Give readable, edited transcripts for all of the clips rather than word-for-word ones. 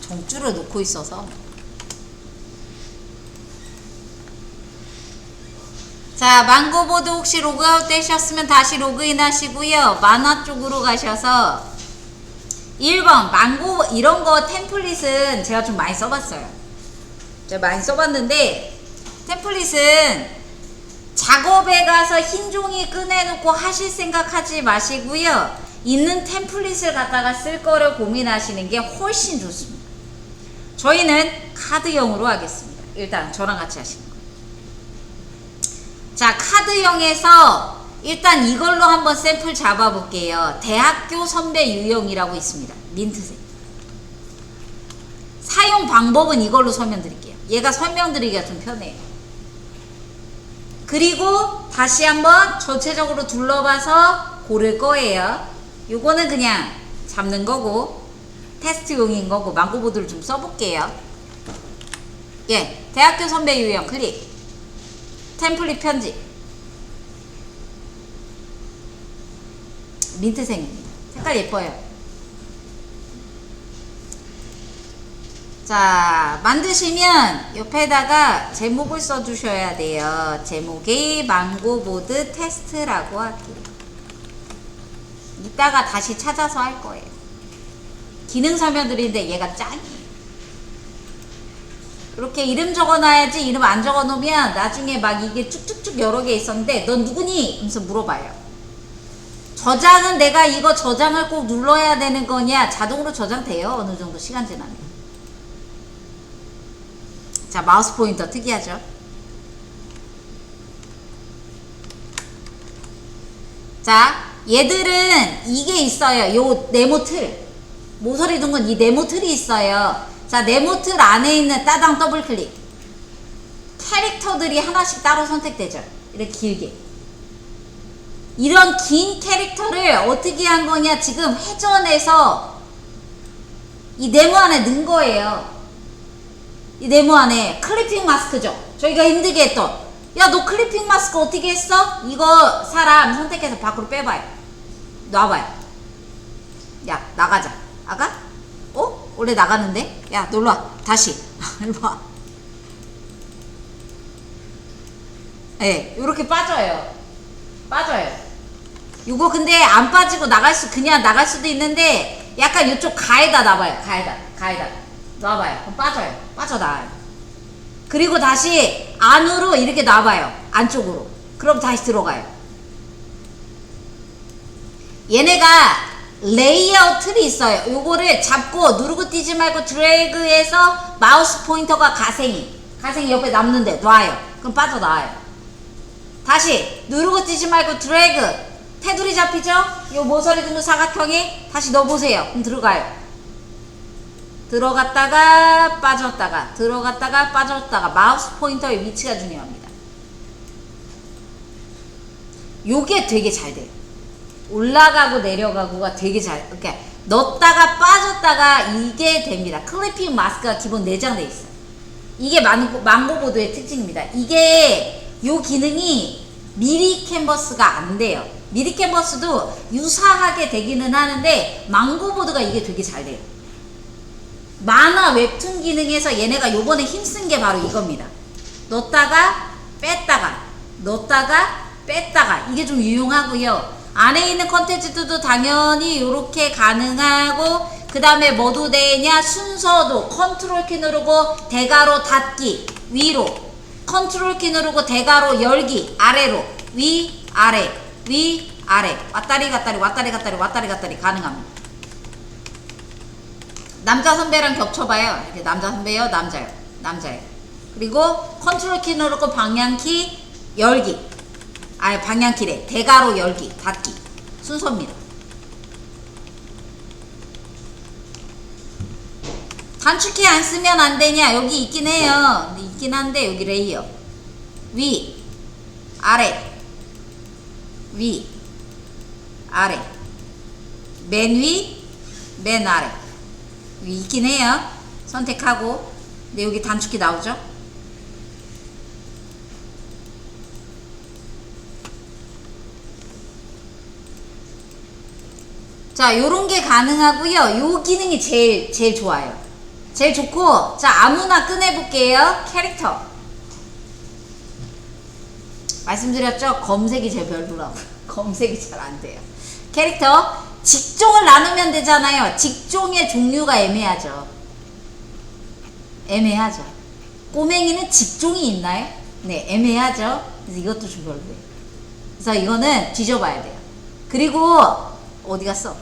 종줄을 놓고 있어서. 자, 망고보드 혹시 로그아웃 되셨으면 다시 로그인 하시고요. 만화 쪽으로 가셔서 1번 망고 이런 거 템플릿은 제가 좀 많이 써봤어요. 제가 많이 써봤는데 템플릿은 작업에 가서 흰 종이 꺼내놓고 하실 생각하지 마시고요. 있는 템플릿을 갖다가 쓸 거를 고민하시는 게 훨씬 좋습니다. 저희는 카드형으로 하겠습니다. 일단 저랑 같이 하시는 거예요. 자, 카드형에서 일단 이걸로 한번 샘플 잡아볼게요. 대학교 선배 유형이라고 있습니다. 민트색. 사용 방법은 이걸로 설명드릴게요. 얘가 설명드리기가 좀 편해요. 그리고 다시 한번 전체적으로 둘러봐서 고를 거예요. 요거는 그냥 잡는 거고 테스트용인 거고 망고보드를 좀 써볼게요. 예, 대학교 선배 유형 클릭. 템플릿 편집. 민트색입니다. 색깔 예뻐요. 자, 만드시면 옆에다가 제목을 써주셔야 돼요. 제목이 망고보드 테스트라고 할게요. 이따가 다시 찾아서 할 거예요. 기능 설명드리는데 얘가 짱이에요. 이렇게 이름 적어놔야지. 이름 안 적어놓으면 나중에 막 이게 쭉쭉쭉 여러 개 있었는데 넌 누구니? 하면서 물어봐요. 저장은 내가 이거 저장을 꼭 눌러야 되는 거냐? 자동으로 저장돼요. 어느 정도 시간 지나면. 자, 마우스 포인터 특이하죠? 자, 얘들은 이게 있어요. 요 네모 틀. 모서리 둔 건 이 네모 틀이 있어요. 자, 네모 틀 안에 있는 따당 더블 클릭. 캐릭터들이 하나씩 따로 선택되죠. 이렇게 길게. 이런 긴 캐릭터를 어떻게 한 거냐? 지금 회전해서 이 네모 안에 넣은 거예요. 이 네모 안에 클리핑 마스크죠. 저희가 힘들게 했던. 야, 너 클리핑 마스크 어떻게 했어? 이거 사람 선택해서 밖으로 빼봐요. 놔봐요. 야, 나가자. 나가? 어? 원래 나가는데? 야, 놀러와. 다시. 일로와. 예, 요렇게 빠져요. 빠져요. 요거 근데 안 빠지고 그냥 나갈 수도 있는데 약간 요쪽 가에다 놔봐요. 가에다. 놔봐요. 그럼 빠져요. 빠져나와요. 그리고 다시 안으로 이렇게 놔봐요. 안쪽으로. 그럼 다시 들어가요. 얘네가 레이아웃 틀이 있어요. 요거를 잡고 누르고 뛰지 말고 드래그해서 마우스 포인터가 가생이 옆에 남는데 놔요. 그럼 빠져나와요. 다시 누르고 뛰지 말고 드래그 테두리 잡히죠? 요 모서리 둥근 사각형에 다시 넣어보세요. 그럼 들어가요. 들어갔다가 빠졌다가 들어갔다가 빠졌다가 마우스 포인터의 위치가 중요합니다. 요게 되게 잘 돼요. 올라가고 내려가고가 되게 잘, 이렇게 넣었다가 빠졌다가 이게 됩니다. 클리핑 마스크가 기본 내장돼 있어요. 이게 망고보드의 특징입니다. 이게 요 기능이 미리 캔버스가 안 돼요. 미리 캔버스도 유사하게 되기는 하는데 망고보드가 이게 되게 잘 돼요. 만화 웹툰 기능에서 얘네가 요번에 힘쓴 게 바로 이겁니다. 넣었다가 뺐다가 넣었다가 뺐다가 이게 좀 유용하고요. 안에 있는 컨텐츠도 당연히 이렇게 가능하고, 그 다음에 뭐도 되냐? 순서도 컨트롤 키 누르고 대괄호 닫기 위로, 컨트롤 키 누르고 대괄호 열기 아래로, 위 아래 위 아래 왔다리 갔다리 왔다리 갔다리 왔다리 갔다리 가능합니다. 남자 선배랑 겹쳐봐요. 이렇게 남자 선배요, 남자요. 그리고 컨트롤 키 누르고 방향키 열기, 아니 방향키래, 대괄호 열기 닫기 순서입니다. 단축키 안 쓰면 안 되냐? 여기 있긴 해요. 있긴 한데 여기 레이어 위 아래 위 아래 맨 위 맨 아래 위 있긴 해요. 선택하고. 근데 여기 단축키 나오죠? 자, 요런 게 가능하고요. 요 기능이 제일 좋아요. 제일 좋고, 자, 아무나 꺼내볼게요. 캐릭터. 말씀드렸죠? 검색이 제일 별로라고. 검색이 잘 안 돼요. 캐릭터. 직종을 나누면 되잖아요. 직종의 종류가 애매하죠. 애매하죠. 꼬맹이는 직종이 있나요? 네, 애매하죠. 그래서 이것도 좀 별로예요. 그래서 이거는 뒤져봐야 돼요. 그리고 어디 갔어?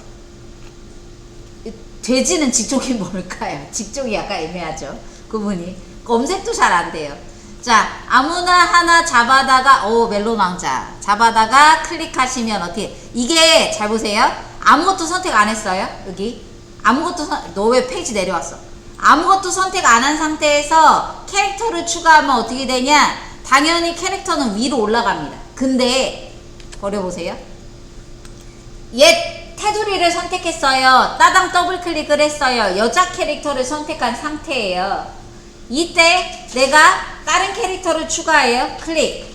돼지는 직종이 뭘까요? 직종이 약간 애매하죠. 그분이 검색도 잘 안 돼요. 자, 아무나 하나 잡아다가 멜론 왕자 잡아다가 클릭하시면 어떻게, 이게 잘 보세요. 아무것도 선택 안 했어요. 여기 아무것도 너 왜 페이지 내려왔어? 아무것도 선택 안 한 상태에서 캐릭터를 추가하면 어떻게 되냐? 당연히 캐릭터는 위로 올라갑니다. 근데 버려보세요. 옛 테두리를 선택했어요. 따당 더블 클릭을 했어요. 여자 캐릭터를 선택한 상태예요. 이때 내가 다른 캐릭터를 추가해요. 클릭.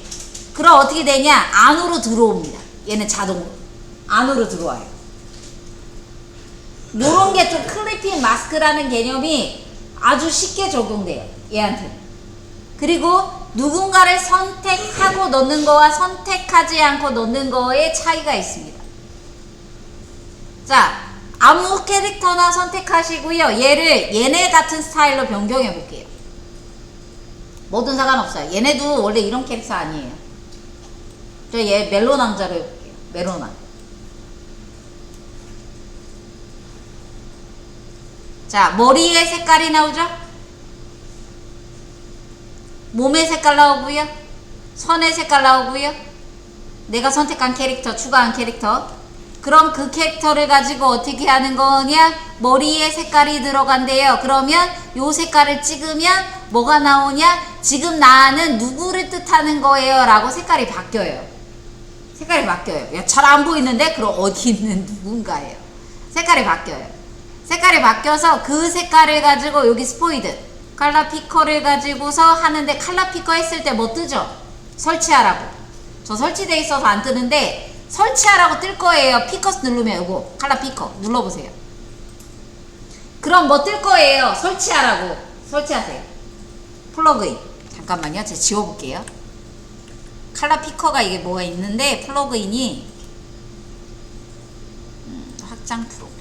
그럼 어떻게 되냐? 안으로 들어옵니다. 얘는 자동으로 안으로 들어와요. 요런 게 좀 클리핑 마스크라는 개념이 아주 쉽게 적용돼요. 얘한테. 그리고 누군가를 선택하고 넣는 거와 선택하지 않고 넣는 거에 차이가 있습니다. 자, 아무 캐릭터나 선택하시고요. 얘를 얘네 같은 스타일로 변경해 볼게요. 뭐든 상관없어요. 얘네도 원래 이런 캐릭터 아니에요. 저 얘 멜론 왕자로 해볼게요. 멜론 왕. 자, 머리의 색깔이 나오죠? 몸의 색깔 나오고요. 선의 색깔 나오고요. 내가 선택한 캐릭터, 추가한 캐릭터. 그럼 그 캐릭터를 가지고 어떻게 하는 거냐? 머리에 색깔이 들어간대요. 그러면 요 색깔을 찍으면 뭐가 나오냐? 지금 나는 누구를 뜻하는 거예요 라고 색깔이 바뀌어요. 색깔이 바뀌어요. 야, 잘 안 보이는데? 그럼 어디 있는 누군가예요. 색깔이 바뀌어요. 색깔이 바뀌어서 그 색깔을 가지고 여기 스포이드 칼라 피커를 가지고서 하는데, 칼라 피커 했을 때 뭐 뜨죠? 설치하라고. 저 설치돼 있어서 안 뜨는데 설치하라고 뜰 거예요. 피커스 누르면 요거 칼라 피커 눌러보세요. 그럼 뭐 뜰 거예요? 설치하라고. 설치하세요. 플러그인. 잠깐만요. 제가 지워볼게요. 칼라 피커가 이게 뭐가 있는데 플러그인이 확장 프로그램.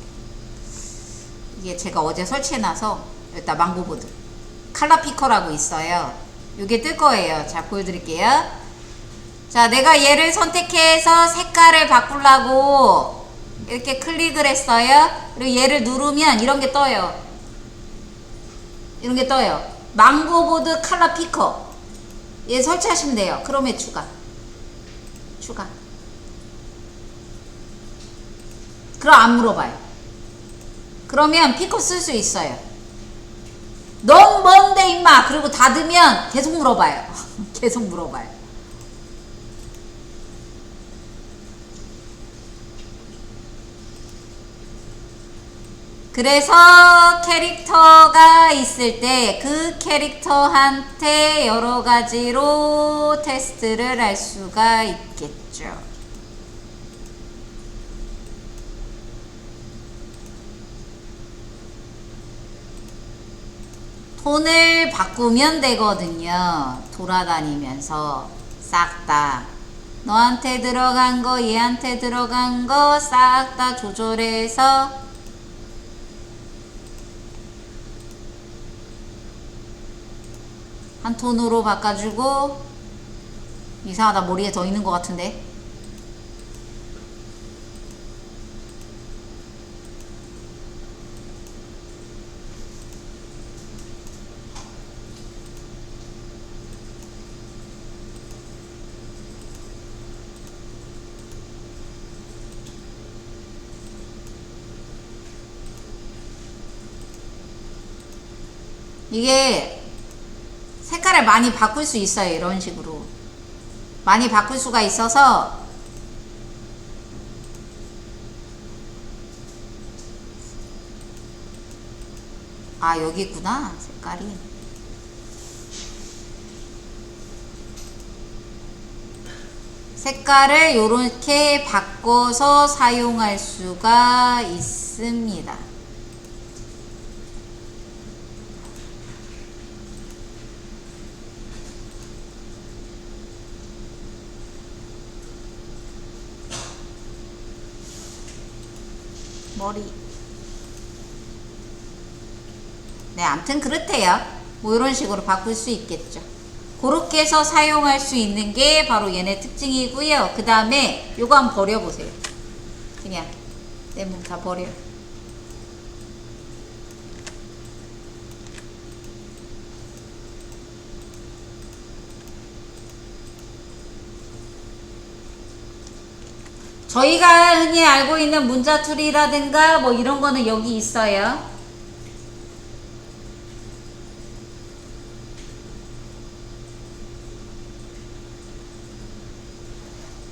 이게 제가 어제 설치해놔서 여기다 망고보드 칼라 피커라고 있어요. 이게 뜰 거예요. 자, 보여드릴게요. 자, 내가 얘를 선택해서 색깔을 바꾸려고 이렇게 클릭을 했어요. 그리고 얘를 누르면 이런 게 떠요. 이런 게 떠요. 망고보드 칼라 피커. 얘 설치하시면 돼요. 크롬에 추가. 그럼 안 물어봐요. 그러면 피커 쓸 수 있어요. 넌 뭔데 임마. 그리고 닫으면 계속 물어봐요. 계속 물어봐요. 그래서 캐릭터가 있을 때 그 캐릭터한테 여러 가지로 테스트를 할 수가 있겠죠. 톤을 바꾸면 되거든요. 돌아다니면서 싹 다 너한테 들어간 거, 얘한테 들어간 거 싹 다 조절해서 한 톤으로 바꿔주고. 이상하다. 머리에 더 있는 것 같은데. 이게 색깔을 많이 바꿀 수 있어요. 이런 식으로 많이 바꿀 수가 있어서 여기 있구나. 색깔이 색깔을 요렇게 바꿔서 사용할 수가 있습니다. 머리. 네, 암튼 그렇대요. 뭐 이런 식으로 바꿀 수 있겠죠. 그렇게 해서 사용할 수 있는 게 바로 얘네 특징이고요. 그 다음에 요거 한번 버려보세요. 그냥 내 몸 다 버려. 저희가 흔히 알고 있는 문자툴이라든가 뭐 이런 거는 여기 있어요.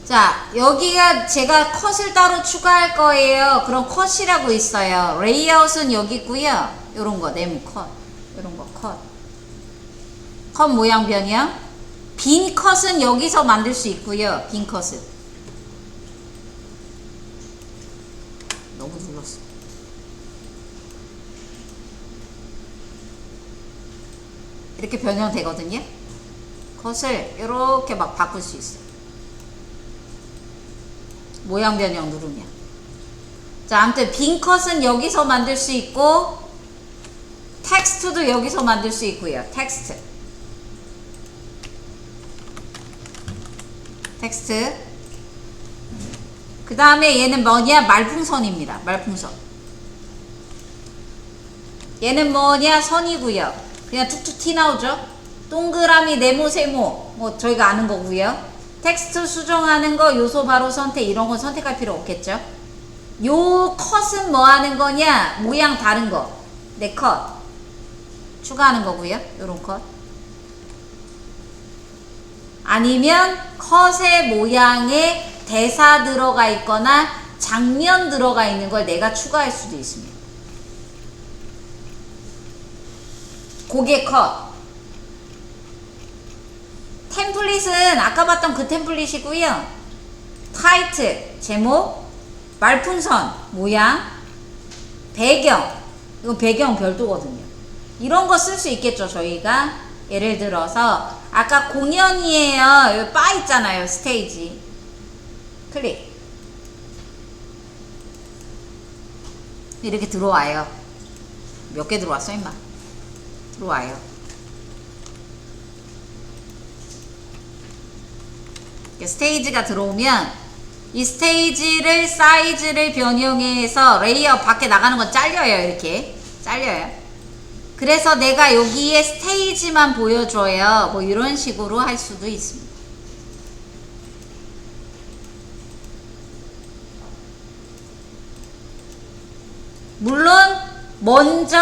자, 여기가 제가 컷을 따로 추가할 거예요. 그럼 컷이라고 있어요. 레이아웃은 여기 있고요. 요런 거, 네모 컷. 요런 거 컷. 컷 모양 변형. 빈 컷은 여기서 만들 수 있고요. 빈 컷은. 너무 눌렀어. 이렇게 변형되거든요. 컷을 이렇게 막 바꿀 수 있어요. 모양 변형 누르면. 자, 아무튼 빈 컷은 여기서 만들 수 있고 텍스트도 여기서 만들 수 있고요. 텍스트. 그 다음에 얘는 뭐냐? 말풍선입니다. 말풍선. 얘는 뭐냐? 선이고요. 그냥 툭툭 티 나오죠? 동그라미, 네모, 세모. 뭐 저희가 아는 거고요. 텍스트 수정하는 거, 요소 바로 선택, 이런 건 선택할 필요 없겠죠? 요 컷은 뭐 하는 거냐? 모양 다른 거. 네, 컷. 추가하는 거고요. 요런 컷. 아니면 컷의 모양에 대사 들어가 있거나 장면 들어가 있는 걸 내가 추가할 수도 있습니다. 고개 컷. 템플릿은 아까 봤던 그 템플릿이고요. 타이틀, 제목, 말풍선, 모양, 배경. 이건 배경 별도거든요. 이런 거 쓸 수 있겠죠, 저희가. 예를 들어서 아까 공연이에요. 여기 바 있잖아요, 스테이지. 클릭. 이렇게 들어와요. 몇 개 들어왔어, 임마? 들어와요. 스테이지가 들어오면 이 스테이지를 사이즈를 변형해서 레이아웃 밖에 나가는 건 잘려요. 이렇게 잘려요. 그래서 내가 여기에 스테이지만 보여줘요. 뭐 이런 식으로 할 수도 있습니다. 물론 먼저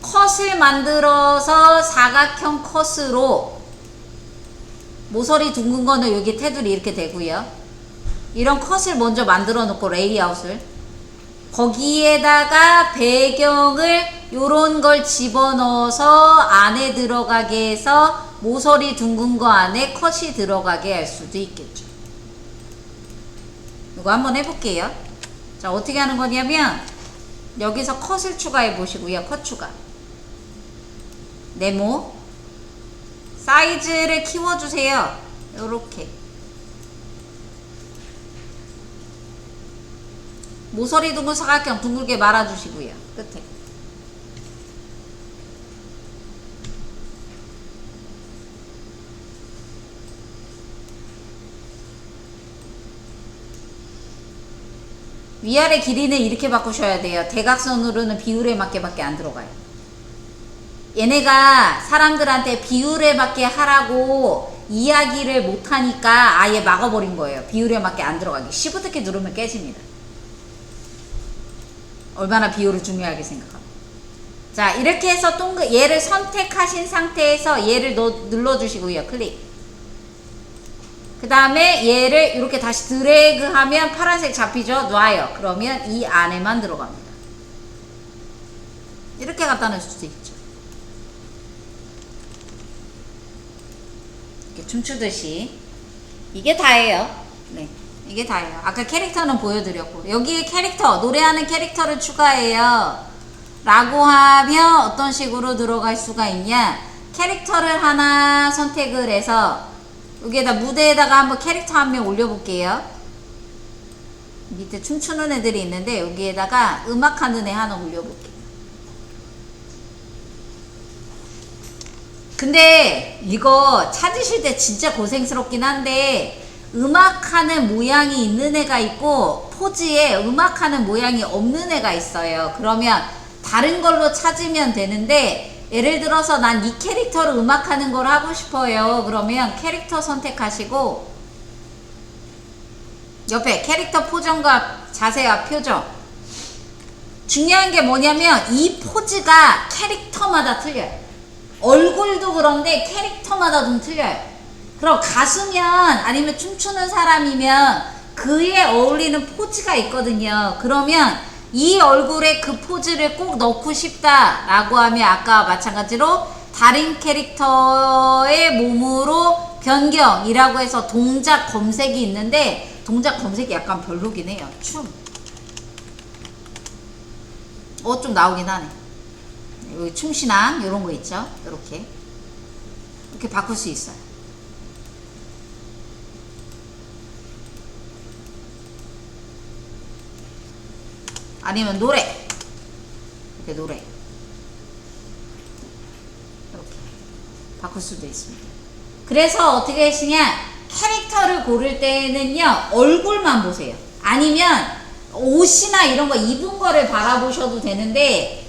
컷을 만들어서 사각형 컷으로 모서리 둥근 거는 여기 테두리 이렇게 되고요. 이런 컷을 먼저 만들어 놓고 레이아웃을 거기에다가 배경을 요런 걸 집어넣어서 안에 들어가게 해서 모서리 둥근 거 안에 컷이 들어가게 할 수도 있겠죠. 이거 한번 해볼게요. 자, 어떻게 하는 거냐면 여기서 컷을 추가해 보시고요. 컷 추가. 네모. 사이즈를 키워주세요. 요렇게. 모서리 둥근 사각형 둥글게 말아주시고요. 끝에. 위아래 길이는 이렇게 바꾸셔야 돼요. 대각선으로는 비율에 맞게 밖에 안 들어가요. 얘네가 사람들한테 비율에 맞게 하라고 이야기를 못하니까 아예 막아버린 거예요. 비율에 맞게 안 들어가게. Shift 키 누르면 깨집니다. 얼마나 비율을 중요하게 생각합니다. 자, 이렇게 해서 얘를 선택하신 상태에서 얘를 눌러주시고요. 클릭. 그 다음에 얘를 이렇게 다시 드래그 하면 파란색 잡히죠? 놔요. 그러면 이 안에만 들어갑니다. 이렇게 갖다 놓을 수도 있죠. 이렇게 춤추듯이. 이게 다예요. 네. 이게 다예요. 아까 캐릭터는 보여드렸고, 여기에 캐릭터, 노래하는 캐릭터를 추가해요. 라고 하면 어떤 식으로 들어갈 수가 있냐? 캐릭터를 하나 선택을 해서 여기에다 무대에다가 한번 캐릭터 한 명 올려볼게요. 밑에 춤추는 애들이 있는데 여기에다가 음악하는 애 하나 올려볼게. 근데 이거 찾으실 때 진짜 고생스럽긴 한데 음악하는 모양이 있는 애가 있고 포즈에 음악하는 모양이 없는 애가 있어요. 그러면 다른 걸로 찾으면 되는데 예를 들어서 난 이 캐릭터로 음악하는 걸 하고 싶어요. 그러면 캐릭터 선택하시고 옆에 캐릭터 포정과 자세와 표정. 중요한 게 뭐냐면 이 포즈가 캐릭터마다 틀려요. 얼굴도 그런데 캐릭터마다 좀 틀려요. 그럼 가수면 아니면 춤추는 사람이면 그에 어울리는 포즈가 있거든요. 그러면 이 얼굴에 그 포즈를 꼭 넣고 싶다라고 하면 아까 마찬가지로 다른 캐릭터의 몸으로 변경이라고 해서 동작 검색이 있는데 동작 검색이 약간 별로긴 해요. 춤. 좀 나오긴 하네. 여기 춤신앙 이런 거 있죠. 이렇게 바꿀 수 있어요. 아니면 노래. 이렇게 노래. 이렇게 바꿀 수도 있습니다. 그래서 어떻게 하시냐? 캐릭터를 고를 때는요 얼굴만 보세요. 아니면 옷이나 이런 거 입은 거를 바라보셔도 되는데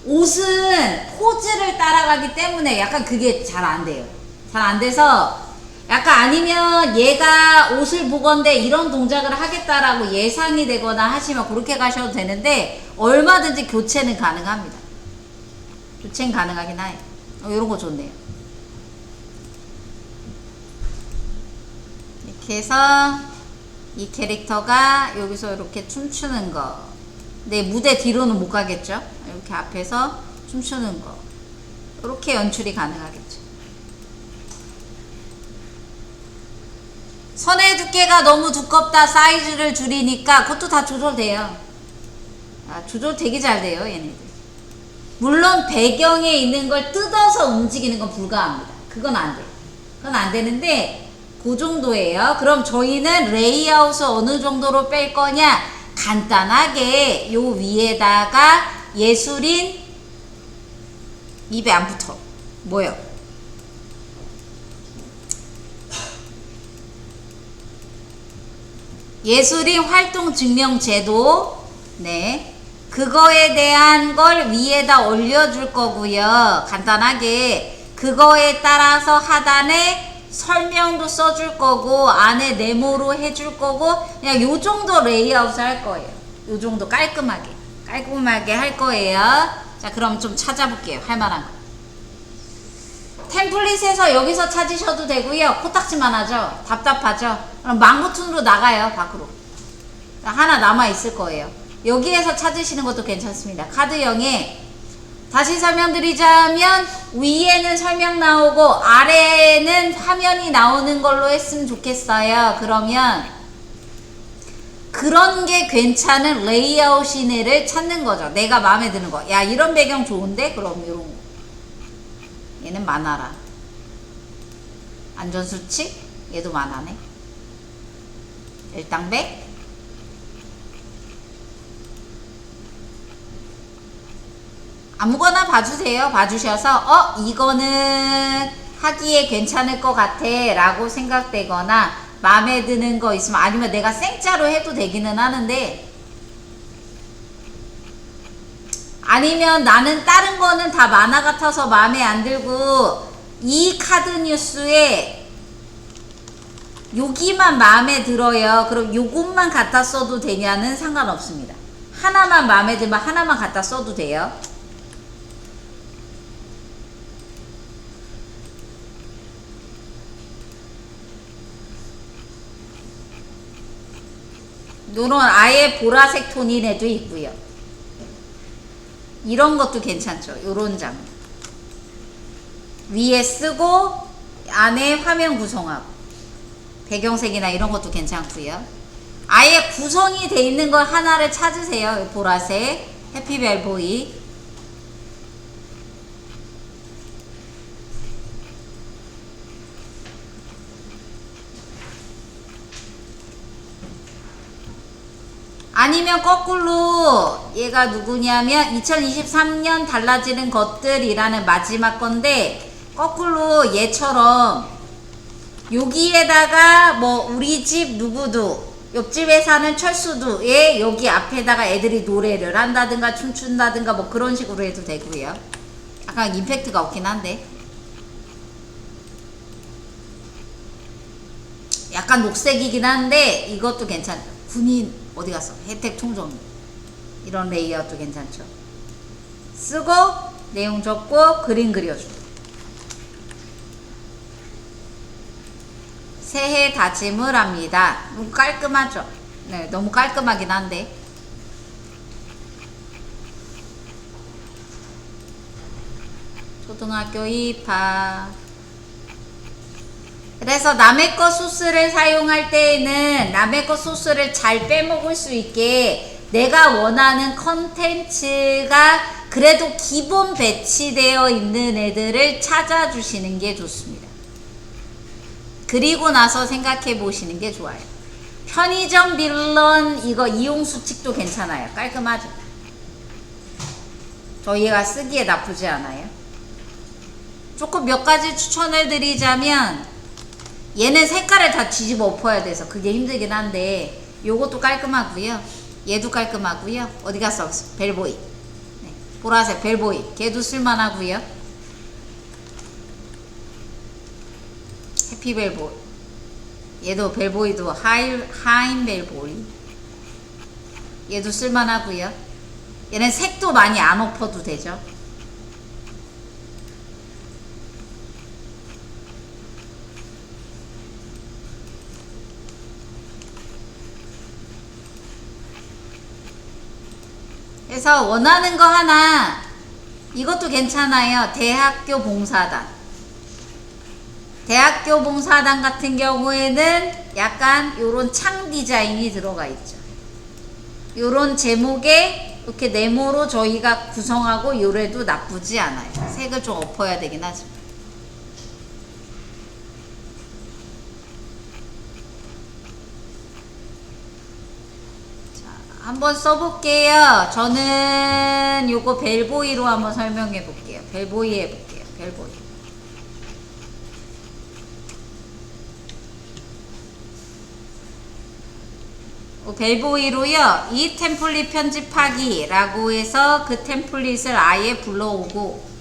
옷은 포즈를 따라가기 때문에 약간 그게 잘 안 돼요. 잘 안 돼서 약간 아니면 얘가 옷을 보건대 이런 동작을 하겠다라고 예상이 되거나 하시면 그렇게 가셔도 되는데 얼마든지 교체는 가능합니다. 교체는 가능하긴 해요. 이런 거 좋네요. 이렇게 해서 이 캐릭터가 여기서 이렇게 춤추는 거. 네, 무대 뒤로는 못 가겠죠. 이렇게 앞에서 춤추는 거. 이렇게 연출이 가능하겠죠. 선의 두께가 너무 두껍다. 사이즈를 줄이니까 그것도 다 조절돼요. 조절 되게 잘 돼요, 얘네들. 물론 배경에 있는 걸 뜯어서 움직이는 건 불가합니다. 그건 안 돼요. 그건 안 되는데 그 정도예요. 그럼 저희는 레이아웃을 어느 정도로 뺄 거냐? 간단하게 요 위에다가 예술인 입에 안 붙어. 뭐요? 예술인 활동 증명 제도. 네. 그거에 대한 걸 위에다 올려줄 거고요. 간단하게 그거에 따라서 하단에 설명도 써줄 거고 안에 네모로 해줄 거고 그냥 요 정도 레이아웃을 할 거예요. 요 정도 깔끔하게 할 거예요. 자, 그럼 좀 찾아볼게요. 할 만한 거. 템플릿에서 여기서 찾으셔도 되고요. 코딱지만 하죠. 답답하죠. 그럼 망고툰으로 나가요. 밖으로. 하나 남아 있을 거예요. 여기에서 찾으시는 것도 괜찮습니다. 카드형에 다시 설명드리자면 위에는 설명 나오고 아래에는 화면이 나오는 걸로 했으면 좋겠어요. 그러면 그런 게 괜찮은 레이아웃 시네를 찾는 거죠. 내가 마음에 드는 거. 야, 이런 배경 좋은데? 그럼 이런 거. 얘는 만화라. 안전수칙? 얘도 만화네. 일당백? 아무거나 봐주세요. 봐주셔서 이거는 하기에 괜찮을 것 같아 라고 생각되거나 마음에 드는 거 있으면 아니면 내가 생짜로 해도 되기는 하는데 아니면 나는 다른 거는 다 만화 같아서 마음에 안 들고 이 카드 뉴스에 여기만 마음에 들어요. 그럼 요것만 갖다 써도 되냐는 상관없습니다. 하나만 마음에 들면 하나만 갖다 써도 돼요. 요런 아예 보라색 톤인 애도 있고요. 이런 것도 괜찮죠. 요런 장 위에 쓰고 안에 화면 구성하고 배경색이나 이런 것도 괜찮고요. 아예 구성이 돼 있는 걸 하나를 찾으세요. 보라색 해피벨보이. 아니면 거꾸로 얘가 누구냐면 2023년 달라지는 것들이라는 마지막 건데, 거꾸로 얘처럼 여기에다가 뭐 우리 집 누구도, 옆집에 사는 철수도에 여기 앞에다가 애들이 노래를 한다든가 춤춘다든가 뭐 그런 식으로 해도 되고요. 약간 임팩트가 없긴 한데, 약간 녹색이긴 한데 이것도 괜찮죠. 군인 어디 갔어? 혜택 총정, 이런 레이아웃도 괜찮죠. 쓰고 내용 적고 그림 그려주고. 새해 다짐을 합니다. 너무 깔끔하죠? 네, 너무 깔끔하긴 한데. 초등학교 입학. 그래서 남의 거 소스를 사용할 때에는 남의 거 소스를 잘 빼먹을 수 있게 내가 원하는 컨텐츠가 그래도 기본 배치되어 있는 애들을 찾아주시는 게 좋습니다. 그리고 나서 생각해 보시는 게 좋아요. 편의점 빌런 이거 이용수칙도 괜찮아요. 깔끔하죠? 저희가 쓰기에 나쁘지 않아요. 조금 몇 가지 추천을 드리자면, 얘는 색깔을 다 뒤집어 엎어야 돼서 그게 힘들긴 한데 요것도 깔끔하고요. 얘도 깔끔하고요. 어디 갔어? 벨보이. 네, 보라색 벨보이. 걔도 쓸만하고요. 해피 벨보이. 얘도 벨보이도 하인 벨보이. 얘도 쓸만하고요. 얘는 색도 많이 안 엎어도 되죠. 그래서 원하는 거 하나, 이것도 괜찮아요. 대학교 봉사단. 대학교 봉사단 같은 경우에는 약간 요런 창 디자인이 들어가 있죠. 요런 제목에 이렇게 네모로 저희가 구성하고 요래도 나쁘지 않아요. 색을 좀 엎어야 되긴 하지만. 한번 써볼게요. 저는 요거 벨보이로 한번 설명해 볼게요. 벨보이 해볼게요. 벨보이. 벨보이로요. 이 템플릿 편집하기 라고 해서 그 템플릿을 아예 불러오고,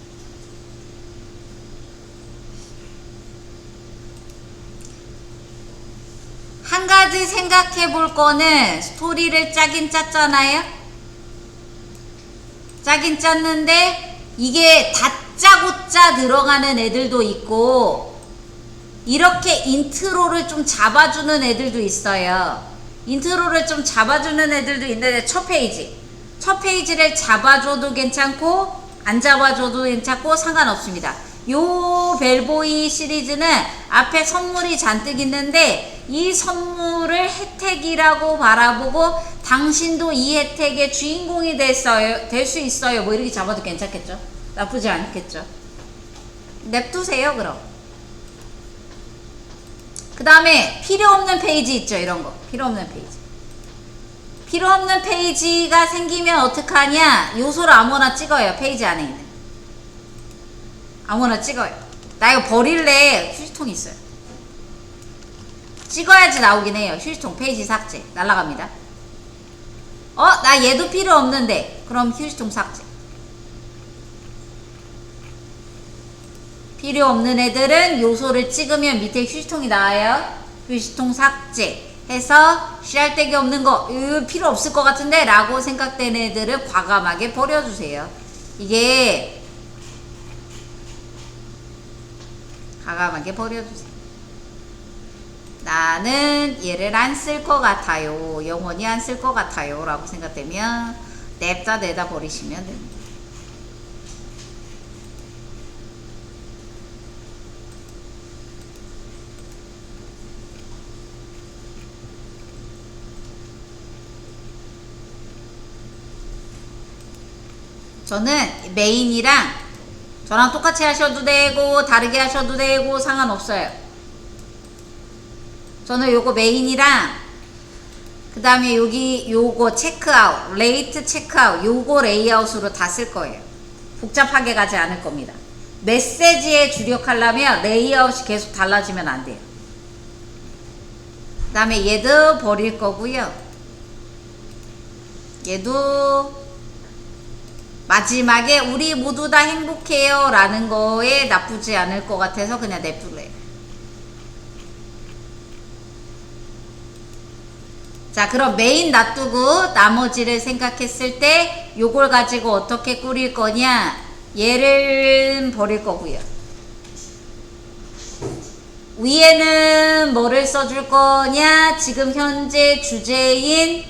한 가지 생각해 볼 거는 스토리를 짜긴 짰잖아요. 짜긴 짰는데 이게 다짜고짜 들어가는 애들도 있고, 이렇게 인트로를 좀 잡아주는 애들도 있어요. 인트로를 좀 잡아주는 애들도 있는데, 첫 페이지를 잡아줘도 괜찮고 안 잡아줘도 괜찮고 상관없습니다. 요 벨보이 시리즈는 앞에 선물이 잔뜩 있는데 이 선물을 혜택이라고 바라보고 당신도 이 혜택의 주인공이 될 수 있어요. 뭐 이렇게 잡아도 괜찮겠죠? 나쁘지 않겠죠? 냅두세요. 그럼 그 다음에 필요 없는 페이지 있죠. 이런 거 필요 없는 페이지. 필요 없는 페이지가 생기면 어떡하냐? 요소를 아무나 찍어요. 페이지 안에 있는 아무나 찍어요. 나 이거 버릴래. 휴지통 있어요. 찍어야지 나오긴 해요. 휴지통 페이지 삭제 날라갑니다. 나 얘도 필요 없는데, 그럼 휴지통 삭제. 필요 없는 애들은 요소를 찍으면 밑에 휴지통이 나와요. 휴지통 삭제 해서 씨알데기 없는 거 필요 없을 것 같은데 라고 생각되는 애들을 과감하게 버려주세요. 이게 과감하게 버려주세요. 나는 얘를 안 쓸 것 같아요. 영원히 안 쓸 것 같아요. 라고 생각되면 냅다 내다 버리시면 됩니다. 저는 메인이랑 저랑 똑같이 하셔도 되고 다르게 하셔도 되고 상관없어요. 저는 요거 메인이랑 그 다음에 여기 요거 체크아웃, 레이트 체크아웃 요거 레이아웃으로 다 쓸 거예요. 복잡하게 가지 않을 겁니다. 메시지에 주력하려면 레이아웃이 계속 달라지면 안 돼요. 그 다음에 얘도 버릴 거고요. 얘도 마지막에 우리 모두 다 행복해요 라는 거에 나쁘지 않을 것 같아서 그냥 냅둘래요. 자, 그럼 메인 놔두고 나머지를 생각했을 때 요걸 가지고 어떻게 꾸릴 거냐, 얘를 버릴 거고요. 위에는 뭐를 써줄 거냐, 지금 현재 주제인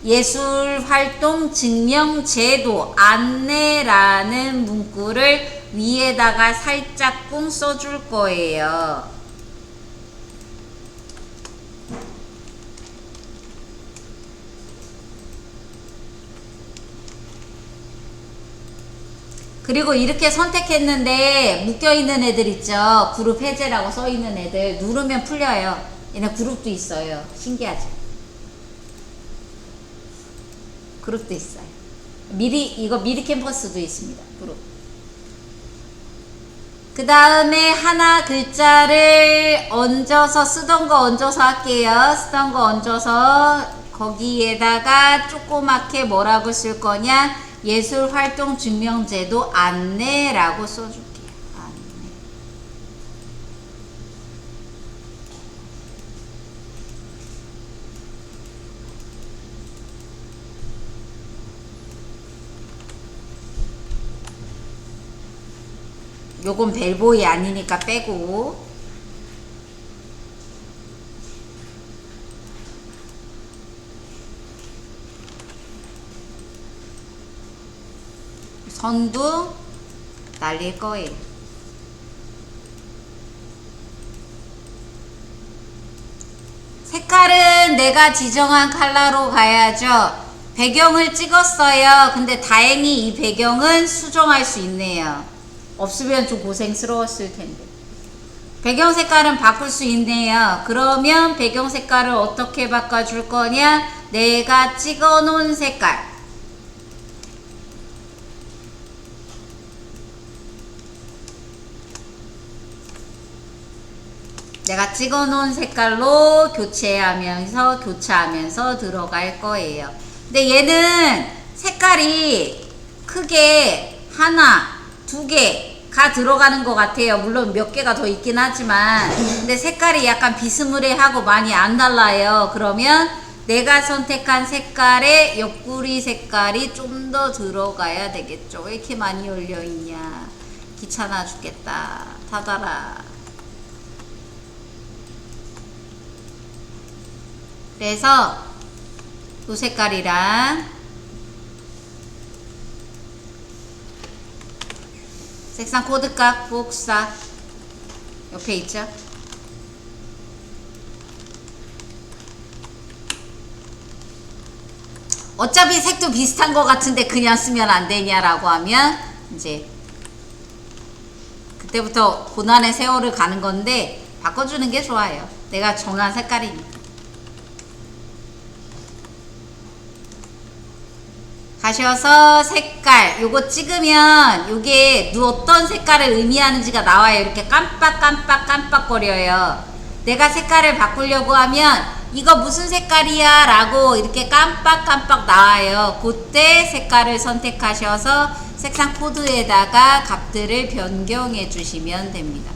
예술활동 증명제도 안내라는 문구를 위에다가 살짝 꿍 써줄 거예요. 그리고 이렇게 선택했는데 묶여있는 애들 있죠. 그룹 해제라고 써있는 애들 누르면 풀려요. 얘네 그룹도 있어요. 신기하죠. 그룹도 있어요. 이거 미리 캠퍼스도 있습니다. 그룹. 그 다음에 하나 글자를 얹어서 쓰던 거 얹어서 할게요. 쓰던 거 얹어서 거기에다가 조그맣게 뭐라고 쓸 거냐, 예술활동 증명제도 안내라고 써줄게요. 안내. 요건 벨보이 아니니까 빼고. 선도 날릴 거예요. 색깔은 내가 지정한 컬러로 가야죠. 배경을 찍었어요. 근데 다행히 이 배경은 수정할 수 있네요. 없으면 좀 고생스러웠을 텐데. 배경 색깔은 바꿀 수 있네요. 그러면 배경 색깔을 어떻게 바꿔줄 거냐, 내가 찍어 놓은 색깔, 내가 찍어 놓은 색깔로 교체하면서 들어갈 거예요. 근데 얘는 색깔이 크게 하나, 두 개가 들어가는 것 같아요. 물론 몇 개가 더 있긴 하지만, 근데 색깔이 약간 비스무리하고 많이 안 달라요. 그러면 내가 선택한 색깔의 옆구리 색깔이 좀 더 들어가야 되겠죠. 왜 이렇게 많이 열려있냐, 귀찮아 죽겠다, 닫아라. 그래서 이 색깔이랑 색상 코드값 복사 옆에 있죠. 어차피 색도 비슷한 것 같은데 그냥 쓰면 안 되냐라고 하면 이제 그때부터 고난의 세월을 가는 건데 바꿔주는 게 좋아요. 내가 정한 색깔이니까. 가셔서 색깔 요거 찍으면 요게 어떤 색깔을 의미하는지가 나와요. 이렇게 깜빡거려요. 내가 색깔을 바꾸려고 하면 이거 무슨 색깔이야 라고 이렇게 깜빡 나와요. 그때 색깔을 선택하셔서 색상 코드에다가 값들을 변경해 주시면 됩니다.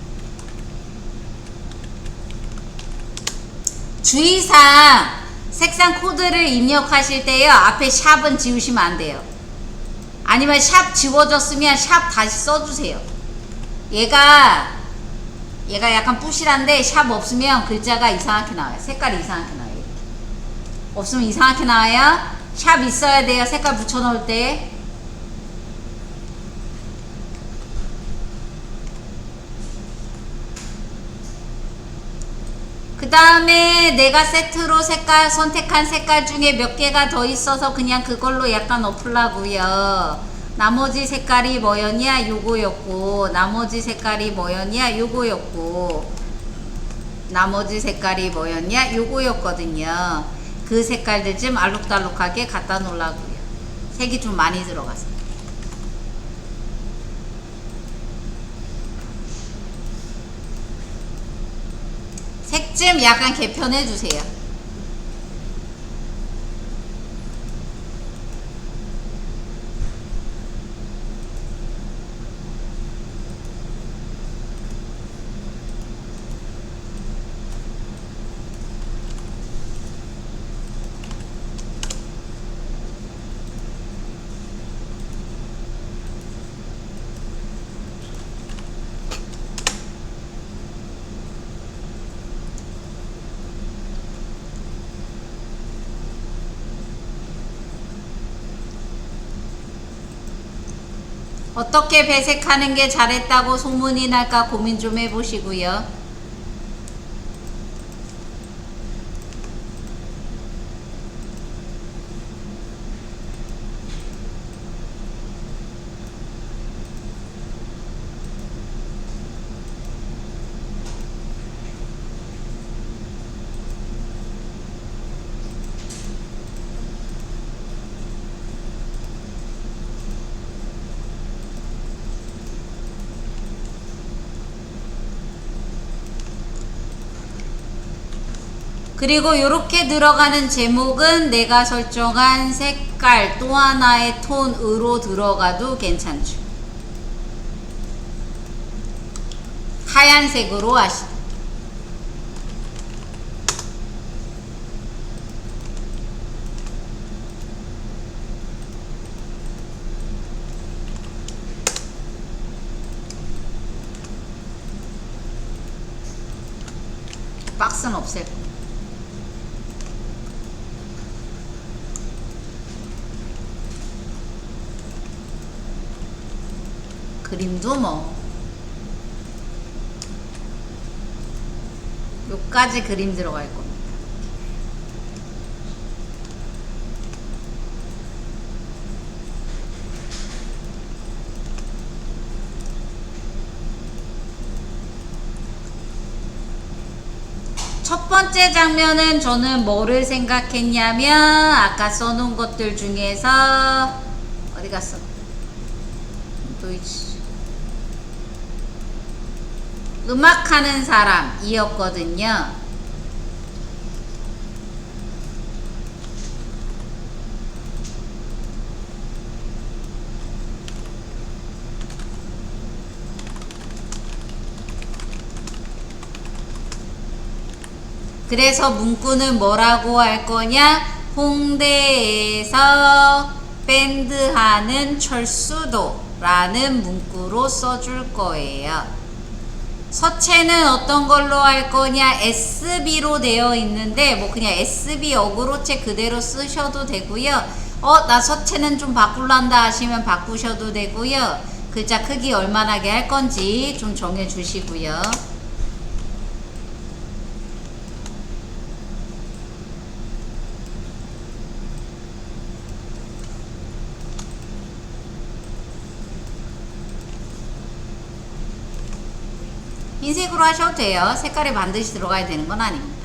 주의사항, 색상 코드를 입력하실 때요, 앞에 샵은 지우시면 안 돼요. 아니면 샵 지워졌으면 샵 다시 써주세요. 얘가 약간 뿌실한데 샵 없으면 글자가 이상하게 나와요. 색깔이 이상하게 나와요. 없으면 이상하게 나와요. 샵 있어야 돼요. 색깔 붙여 넣을 때. 그 다음에 내가 세트로 색깔 선택한 색깔 중에 몇 개가 더 있어서 그냥 그걸로 약간 엎으려고요. 나머지 색깔이 뭐였냐, 요거였고, 나머지 색깔이 뭐였냐, 요거였고, 나머지 색깔이 뭐였냐, 요거였거든요. 그 색깔들 좀 알록달록하게 갖다 놓으려고요. 색이 좀 많이 들어가서. 색 좀 약간 개편해 주세요. 어떻게 배색하는 게 잘했다고 소문이 날까 고민 좀 해보시고요. 그리고 이렇게 들어가는 제목은 내가 설정한 색깔 또 하나의 톤으로 들어가도 괜찮죠. 하얀색으로 하시죠. 박스는 없앨 거예요. 그림도 뭐 요까지 그림 들어갈 겁니다. 첫 번째 장면은 저는 뭐를 생각했냐면 아까 써놓은 것들 중에서 어디 갔어? 또 있지. 음악하는 사람이었거든요. 그래서 문구는 뭐라고 할 거냐? 홍대에서 밴드하는 철수도 라는 문구로 써줄 거예요. 서체는 어떤 걸로 할 거냐? SB로 되어 있는데 뭐 그냥 SB 어그로체 그대로 쓰셔도 되고요. 나 서체는 좀 바꿀란다 하시면 바꾸셔도 되고요. 글자 크기 얼마나게 할 건지 좀 정해 주시고요. 흰색으로 하셔도 돼요. 색깔이 반드시 들어가야 되는 건 아닙니다.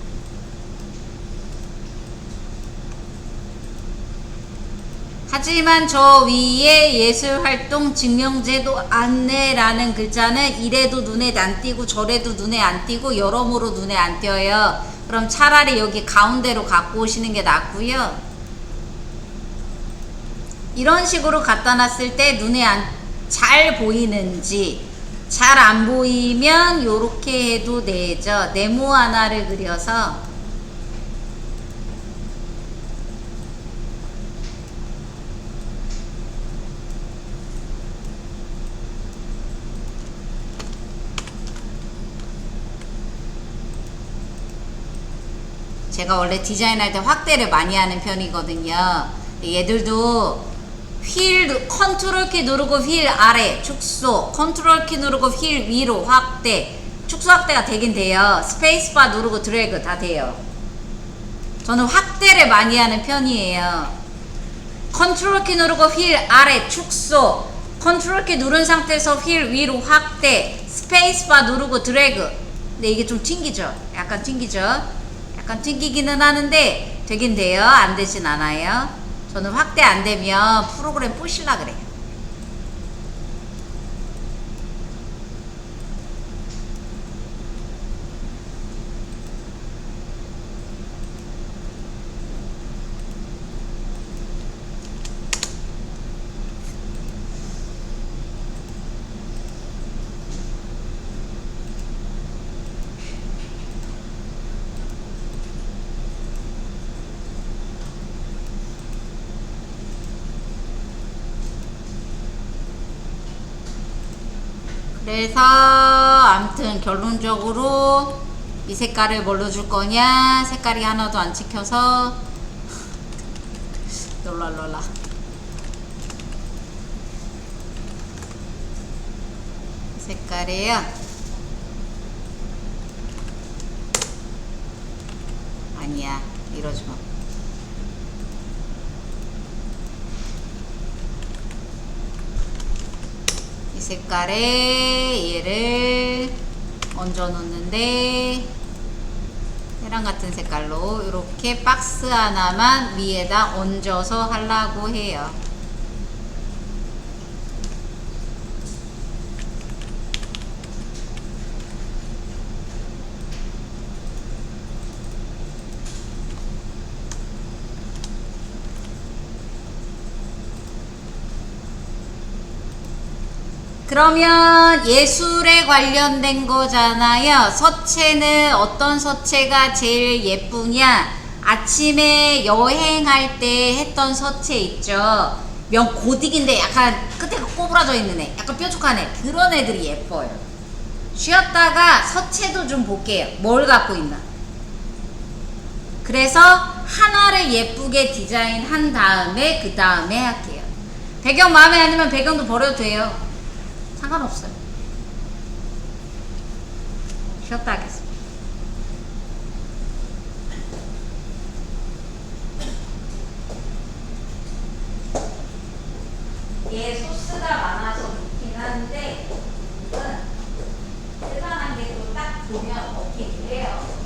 하지만 저 위에 예술활동 증명제도 안내라는 글자는 이래도 눈에 안 띄고 저래도 눈에 안 띄고 여러모로 눈에 안 띄어요. 그럼 차라리 여기 가운데로 갖고 오시는 게 낫고요. 이런 식으로 갖다 놨을 때 눈에 잘 보이는지 잘 안 보이면 요렇게 해도 되죠. 네모 하나를 그려서 제가 원래 디자인할 때 확대를 많이 하는 편이거든요. 얘들도 휠 컨트롤 키 누르고 휠 아래 축소, 컨트롤 키 누르고 휠 위로 확대, 축소 확대가 되긴 돼요. 스페이스바 누르고 드래그 다 돼요. 저는 확대를 많이 하는 편이에요. 컨트롤 키 누르고 휠 아래 축소, 컨트롤 키 누른 상태에서 휠 위로 확대, 스페이스바 누르고 드래그. 근데 이게 좀 튕기죠? 약간 튕기죠? 약간 튕기기는 하는데 되긴 돼요. 안 되진 않아요. 저는 확대 안 되면 프로그램 부실라 그래요. 그래서 아무튼 결론적으로 이 색깔을 뭘로 줄 거냐, 색깔이 하나도 안 찍혀서 놀라 색깔이에요. 아니야, 이러지 마. 이 색깔에 얘를 얹어 놓는데 얘랑 같은 색깔로 이렇게 박스 하나만 위에다 얹어서 하려고 해요. 그러면 예술에 관련된 거잖아요. 서체는 어떤 서체가 제일 예쁘냐? 아침에 여행할 때 했던 서체 있죠. 면 고딕인데 약간 끝에가 꼬부라져 있는 애, 약간 뾰족한 애, 그런 애들이 예뻐요. 쉬었다가 서체도 좀 볼게요. 뭘 갖고 있나. 그래서 하나를 예쁘게 디자인한 다음에 그 다음에 할게요. 배경 마음에 안 들면 배경도 버려도 돼요. 상관없어요. 쉬었다 하겠습니다. 얘 소스가 많아서 좋긴 한데 이건 쓸만한 게 또 딱 보면 없긴 해요.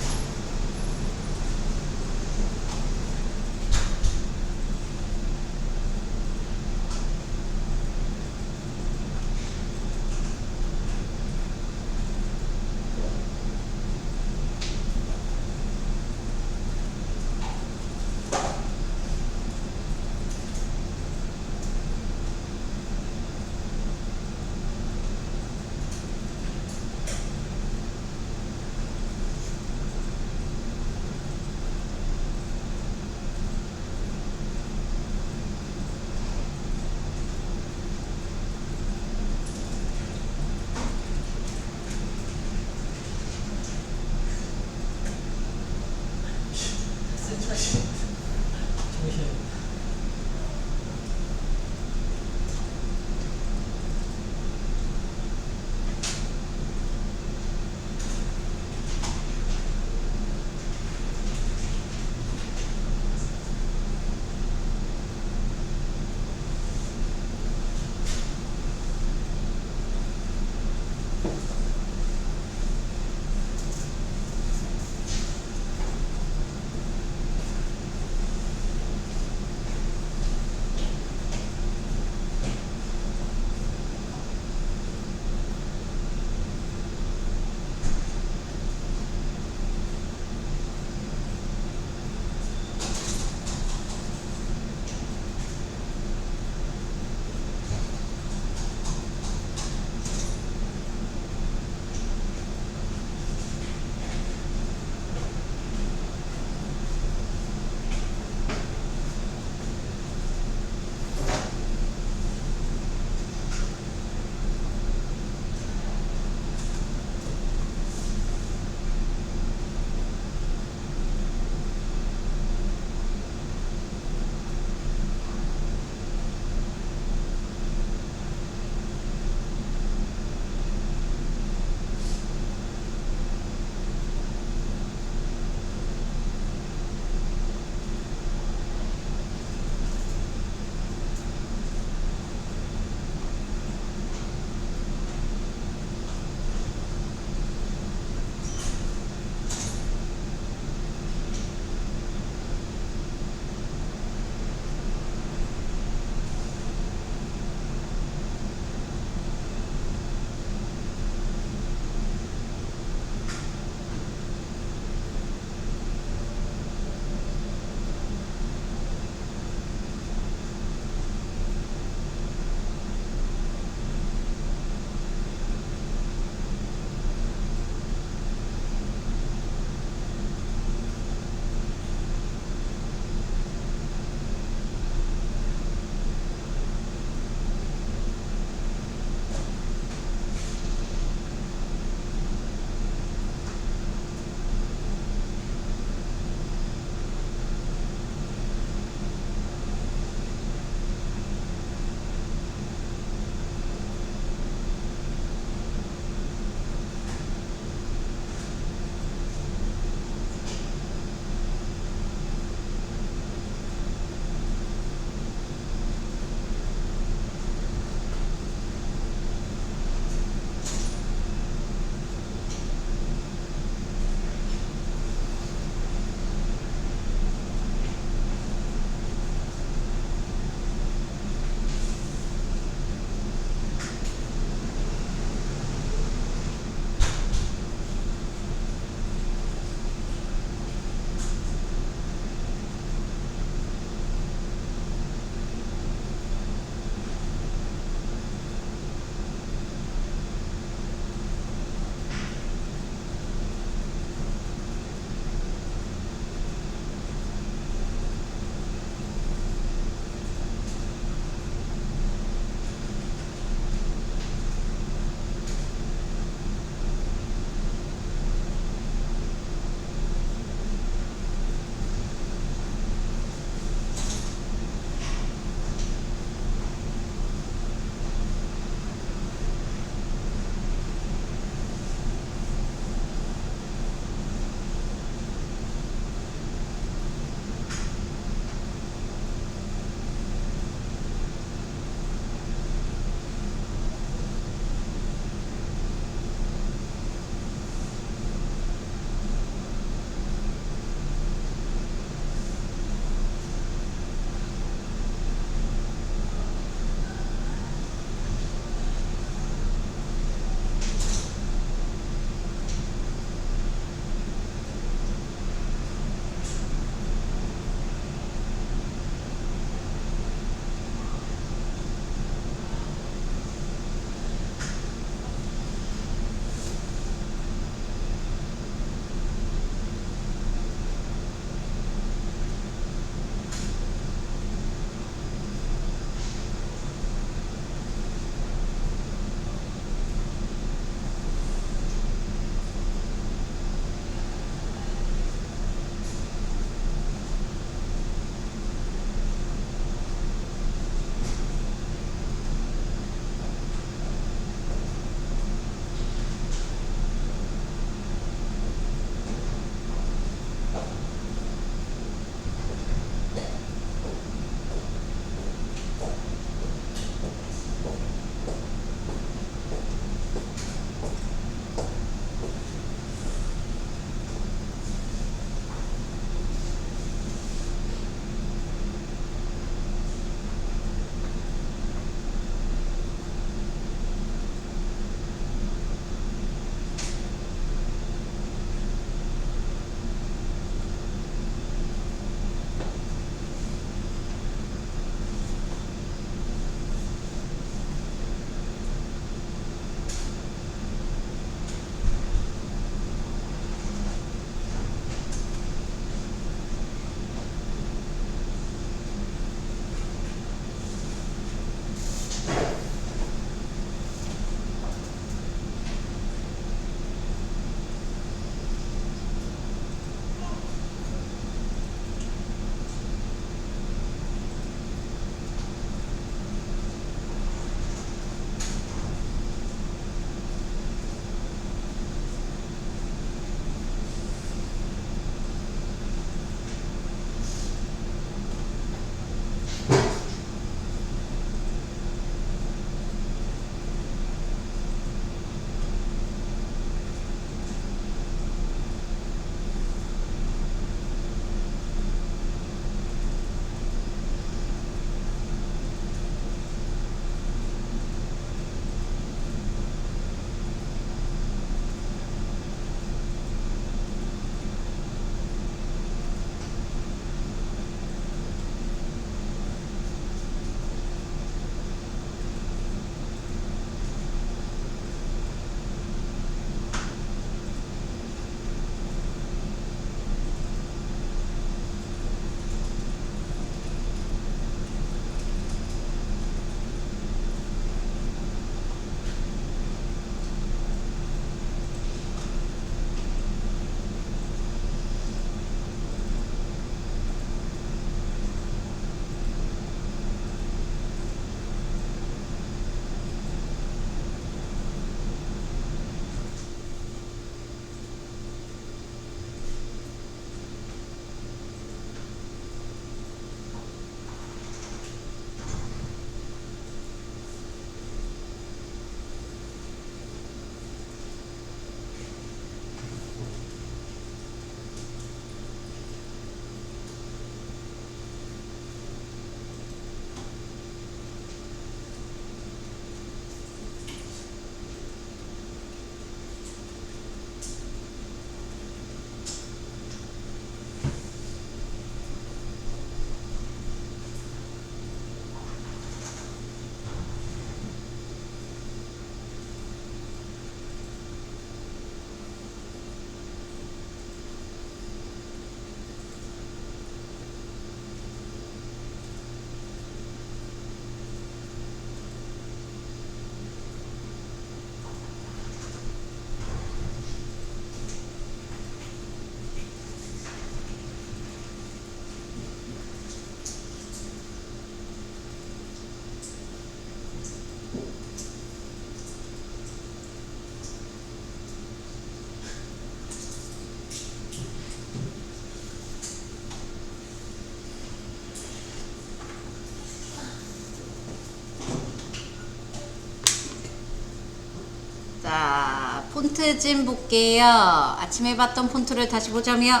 자, 폰트 좀 볼게요. 아침에 봤던 폰트를 다시 보자면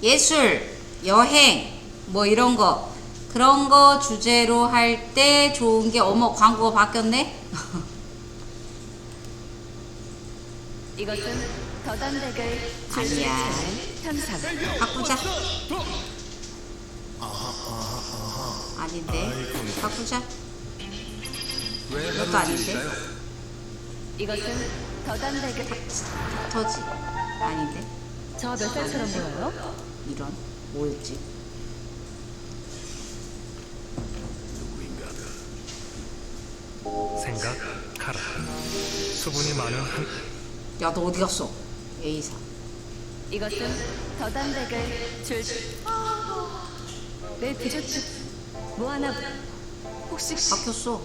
예술, 여행, 뭐 이런 거 그런 거 주제로 할 때 좋은 게 어머 광고가 바뀌었네? 이것은 더단백을 아니야. 현상. 바꾸자. 아닌데. 바꾸자. 이것도 아닌데. 이것은 더단백을 터지. 아닌데. 저 몇 살처럼 보여요? 이런. 뭐였지? 생각하라. 수분이 많은 한 야, 너 어디 갔어? A사. 이것은 더단백을 내 디저트 뭐 하나 혹시 바뀌었어.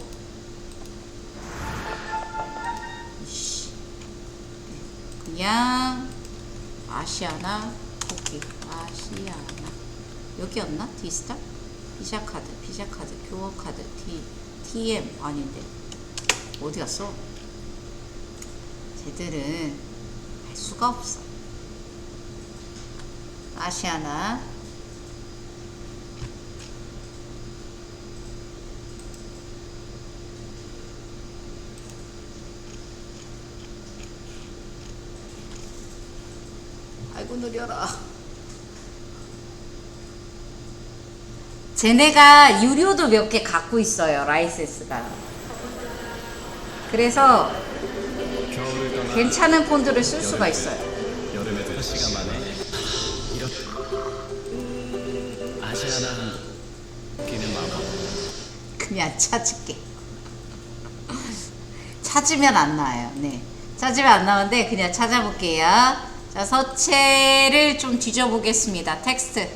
이씨. 그냥 아시아나 오케이. 아시아나 여기였나? D스타? 비자카드 교환카드 TM 아닌데 어디 갔어? 쟤들은 알 수가 없어. 아시아나 아이고 느려라. 쟤네가 유료도 몇 개 갖고 있어요. 라이센스가. 그래서 겨울을 떠나 괜찮은 폰트를 쓸 수가 있어요. 여름에 들 시가 만에 이렇 아시아나 기는 마법. 그냥 찾을게. 찾으면 안 나와요. 네. 찾으면 안 나오는데 그냥 찾아볼게요. 자, 서체를 좀 뒤져보겠습니다. 텍스트.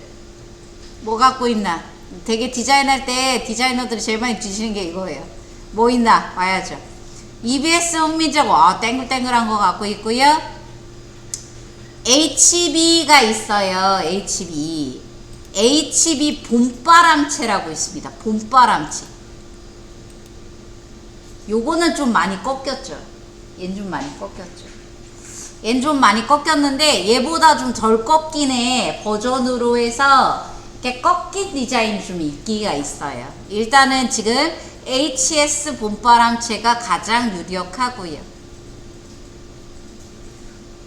뭐 갖고 있나? 되게 디자인할 때 디자이너들이 제일 많이 뒤지는 게 이거예요. 뭐 있나? 봐야죠. EBS 훈민정음 땡글땡글한 거 갖고 있고요. HB가 있어요. HB 봄바람채라고 있습니다. 봄바람채. 요거는 좀 많이 꺾였죠. 얘는 좀 많이 꺾였죠. 얘는 좀 많이 꺾였는데 얘보다 좀 덜 꺾인 애 버전으로 해서 이렇게 꺾인 디자인이 좀 있기가 있어요. 일단은 지금 HS 봄바람채가 가장 유력하고요.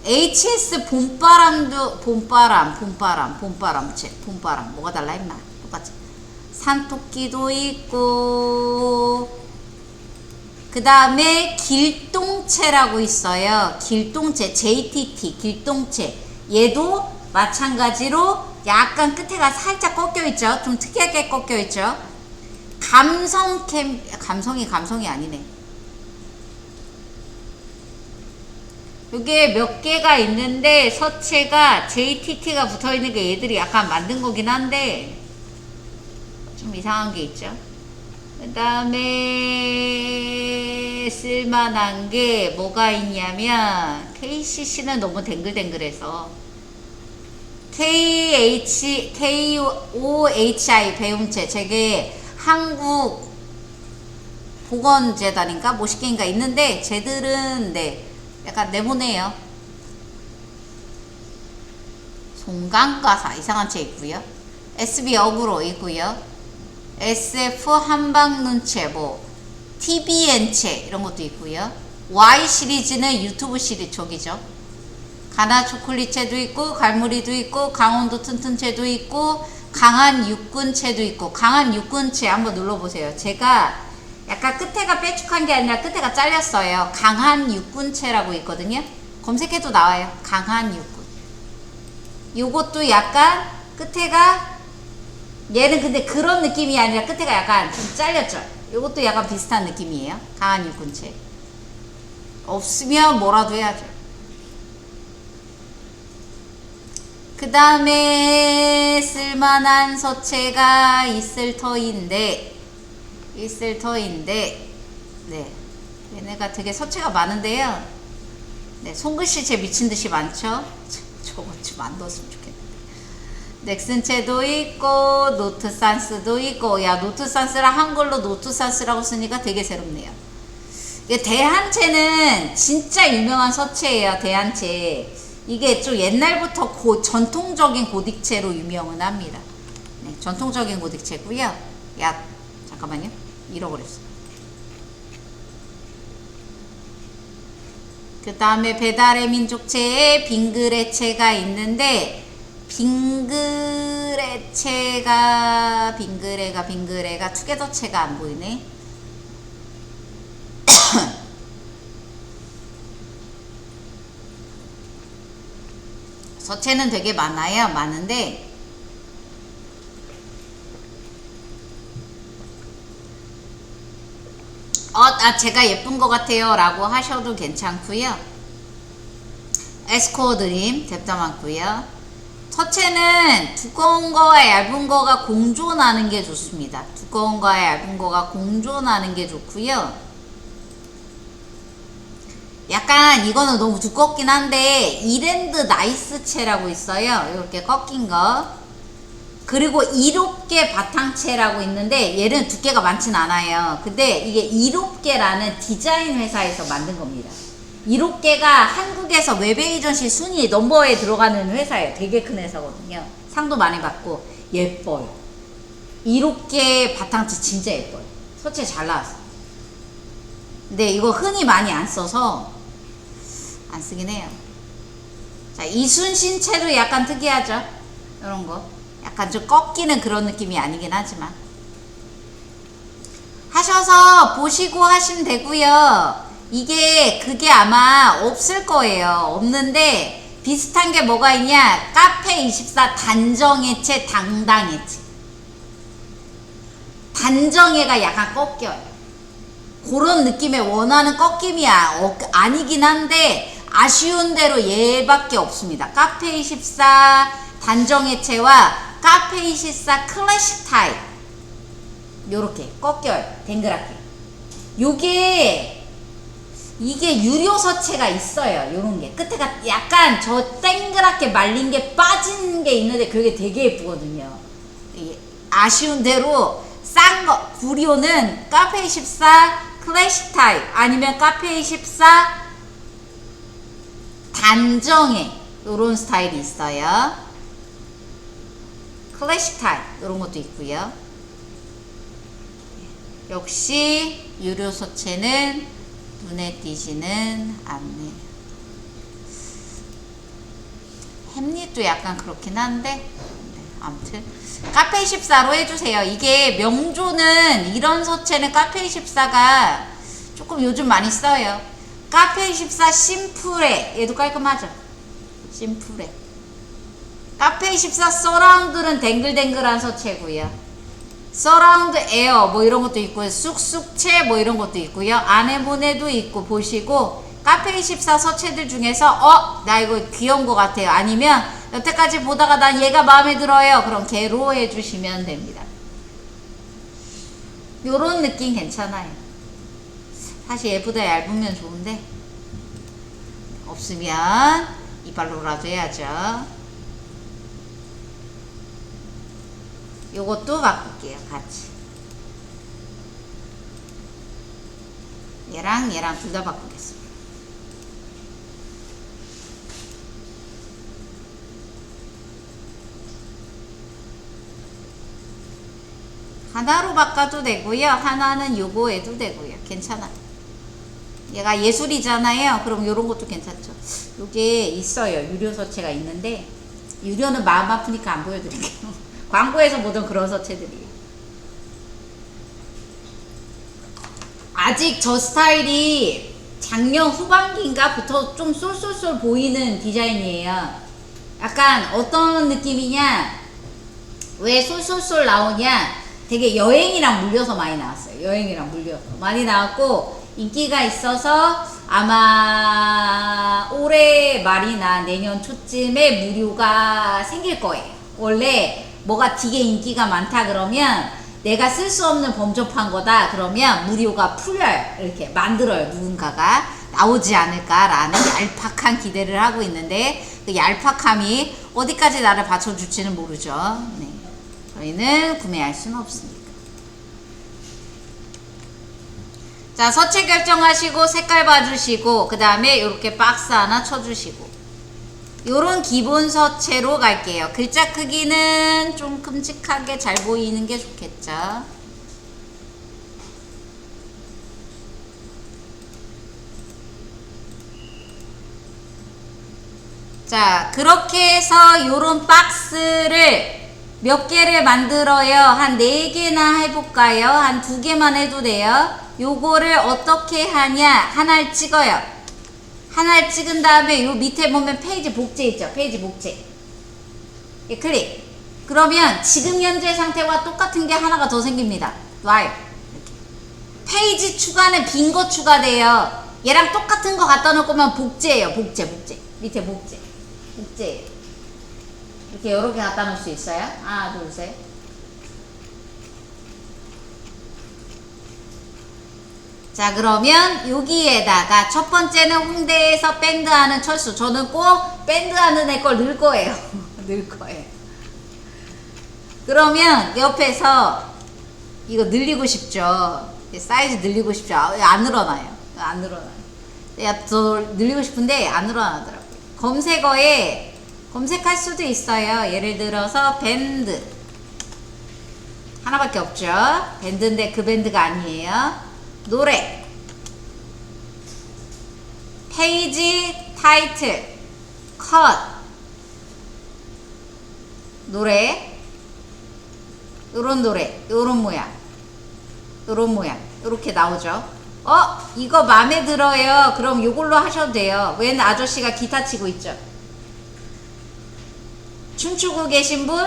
HS 봄바람도 봄바람채 뭐가 달라 했나? 똑같이 산토끼도 있고 그 다음에 길동채라고 있어요. 길동채 JTT 길동채 얘도 마찬가지로 약간 끝에가 살짝 꺾여 있죠. 좀 특이하게 꺾여 있죠. 감성이 아니네. 요게 몇 개가 있는데 서체가 JTT가 붙어 있는 게 얘들이 약간 만든 거긴 한데 좀 이상한 게 있죠. 그 다음에 쓸만한 게 뭐가 있냐면 KCC는 너무 댕글댕글해서 KOHI 배움체 저게 한국 보건재단인가 모식계인가 있는데 쟤들은 네 약간 네모네요. 송강가사 이상한 체 있고요. SB 어그로 있고요. SF 한방눈체 뭐 TBN체 이런 것도 있고요. Y 시리즈는 유튜브 시리즈 저기죠. 가나 초콜릿체도 있고 갈무리도 있고 강원도 튼튼체도 있고 강한 육군체도 있고 강한 육군체 한번 눌러보세요. 제가 약간 끝에가 빼쭉한 게 아니라 끝에가 잘렸어요. 강한 육군체라고 있거든요. 검색해도 나와요. 강한 육군. 요것도 약간 끝에가 얘는 근데 그런 느낌이 아니라 끝에가 약간 좀 잘렸죠. 요것도 약간 비슷한 느낌이에요. 강한 육군체. 없으면 뭐라도 해야죠. 그 다음에 쓸만한 서체가 있을 터인데 네 얘네가 되게 서체가 많은데요. 네 손글씨 제 미친듯이 많죠. 저거 좀 안 넣었으면 좋겠는데. 넥슨체도 있고 노트산스도 있고 야 노트산스랑 한글로 노트산스라고 쓰니까 되게 새롭네요. 이게 대한채는 진짜 유명한 서체예요. 대한채. 이게 좀 옛날부터 전통적인 고딕체로 유명은 합니다. 네, 전통적인 고딕체고요. 야, 잠깐만요. 잃어버렸어. 그 다음에 배달의 민족체에 빙그레체가 있는데, 빙그레가 투게더체가 안 보이네. 서체는 되게 많아요. 많은데 제가 예쁜 것 같아요 라고 하셔도 괜찮고요. 에스코어 드림 뎁다 많고요. 서체는 두꺼운 거와 얇은 거가 공존하는 게 좋습니다. 두꺼운 거와 얇은 거가 공존하는 게 좋고요. 약간 이거는 너무 두껍긴 한데 이랜드 나이스체라고 있어요. 이렇게 꺾인 거. 그리고 이롭게 바탕체라고 있는데 얘는 두께가 많진 않아요. 근데 이게 이롭게라는 디자인 회사에서 만든 겁니다. 이롭게가 한국에서 웹에이전시 순위 넘버에 들어가는 회사예요. 되게 큰 회사거든요. 상도 많이 받고 예뻐요. 이롭게 바탕체 진짜 예뻐요. 서체 잘 나왔어요. 근데 이거 흔히 많이 안 써서 안 쓰긴 해요. 자, 이순신 채도 약간 특이하죠? 이런 거. 약간 좀 꺾이는 그런 느낌이 아니긴 하지만. 하셔서 보시고 하시면 되고요. 그게 아마 없을 거예요. 없는데 비슷한 게 뭐가 있냐? 카페24 단정해체, 당당해체. 단정해가 약간 꺾여요. 그런 느낌의 원하는 꺾임이 아니긴 한데 아쉬운 대로 얘밖에 없습니다. 카페24 단정해체와 카페24 클래식 타입 요렇게 꺾여요. 댕그랗게. 이게 유료 서체가 있어요. 요런게 끝에가 약간 저 땡그랗게 말린 게 빠진 게 있는데 그게 되게 예쁘거든요. 아쉬운 대로 싼 거 구리오는 카페24 클래식 타입 아니면 카페24 단정해 요런 스타일이 있어요. 클래식 타입 요런 것도 있고요. 역시 유료 서체는 눈에 띄지는 않네요. 햄릿도 약간 그렇긴 한데 아무튼 카페24로 해주세요. 이게 명조는 이런 서체는 카페24가 조금 요즘 많이 써요. 카페24 심플해. 얘도 깔끔하죠? 심플해. 카페24 서라운드는 댕글댕글한 서체고요. 서라운드 에어 뭐 이런 것도 있고요. 쑥쑥채 뭐 이런 것도 있고요. 아네모네도 있고 보시고 카페24 서체들 중에서 나 이거 귀여운 것 같아요. 아니면 여태까지 보다가 난 얘가 마음에 들어요. 그럼 걔로 해주시면 됩니다. 요런 느낌 괜찮아요. 사실 얘보다 얇으면 좋은데 없으면 이빨로라도 해야죠. 요것도 바꿀게요. 같이 얘랑 둘 다 바꾸겠습니다. 하나로 바꿔도 되고요. 하나는 요거 해도 되고요. 괜찮아요. 얘가 예술이잖아요. 그럼 요런 것도 괜찮죠. 요게 있어요. 유료 서체가 있는데 유료는 마음 아프니까 안 보여드릴게요. 광고에서 보던 그런 서체들이에요. 아직 저 스타일이 작년 후반기인가부터 좀 쏠쏠쏠 보이는 디자인이에요. 약간 어떤 느낌이냐, 왜 쏠쏠쏠 나오냐, 되게 여행이랑 물려서 많이 나왔어요. 여행이랑 물려서 많이 나왔고 인기가 있어서 아마 올해 말이나 내년 초쯤에 무료가 생길 거예요. 원래 뭐가 되게 인기가 많다 그러면 내가 쓸 수 없는 범접한 거다 그러면 무료가 풀려요. 이렇게 만들어요. 누군가가 나오지 않을까라는 얄팍한 기대를 하고 있는데 그 얄팍함이 어디까지 나를 받쳐줄지는 모르죠. 네. 저희는 구매할 수는 없으니까. 자, 자, 서체 결정하시고 색깔 봐주시고 그 다음에 이렇게 박스 하나 쳐주시고 요런 기본 서체로 갈게요. 글자 크기는 좀 큼직하게 잘 보이는 게 좋겠죠. 자, 그렇게 해서 요런 박스를 몇 개를 만들어요? 한 4개나 해볼까요? 한 2개만 해도 돼요. 요거를 어떻게 하냐? 하나를 찍어요. 하나를 찍은 다음에 요 밑에 보면 페이지 복제 있죠? 페이지 복제. 예, 클릭. 그러면 지금 현재 상태와 똑같은 게 하나가 더 생깁니다. 와요. 이렇게. 페이지 추가는 빈 거 추가돼요. 얘랑 똑같은 거 갖다 놓을 거면 복제예요. 복제. 밑에 복제. 복제예요. 이렇게 여러 개 갖다 놓을 수 있어요. 하나, 둘, 셋. 자, 그러면 여기에다가 첫 번째는 홍대에서 밴드하는 철수. 저는 꼭 밴드하는 애 걸 넣을 거예요. 넣을 거예요. 그러면 옆에서 이거 늘리고 싶죠. 사이즈 늘리고 싶죠. 안 늘어나요. 안 늘어나요. 내가 더 늘리고 싶은데 안 늘어나더라고요. 검색어에 검색할 수도 있어요. 예를 들어서 밴드 하나밖에 없죠. 밴드인데 그 밴드가 아니에요. 노래, 페이지, 타이틀, 컷, 노래, 요런 노래, 요런 모양, 요렇게 나오죠. 이거 맘에 들어요. 그럼 요걸로 하셔도 돼요. 웬 아저씨가 기타 치고 있죠. 춤추고 계신 분,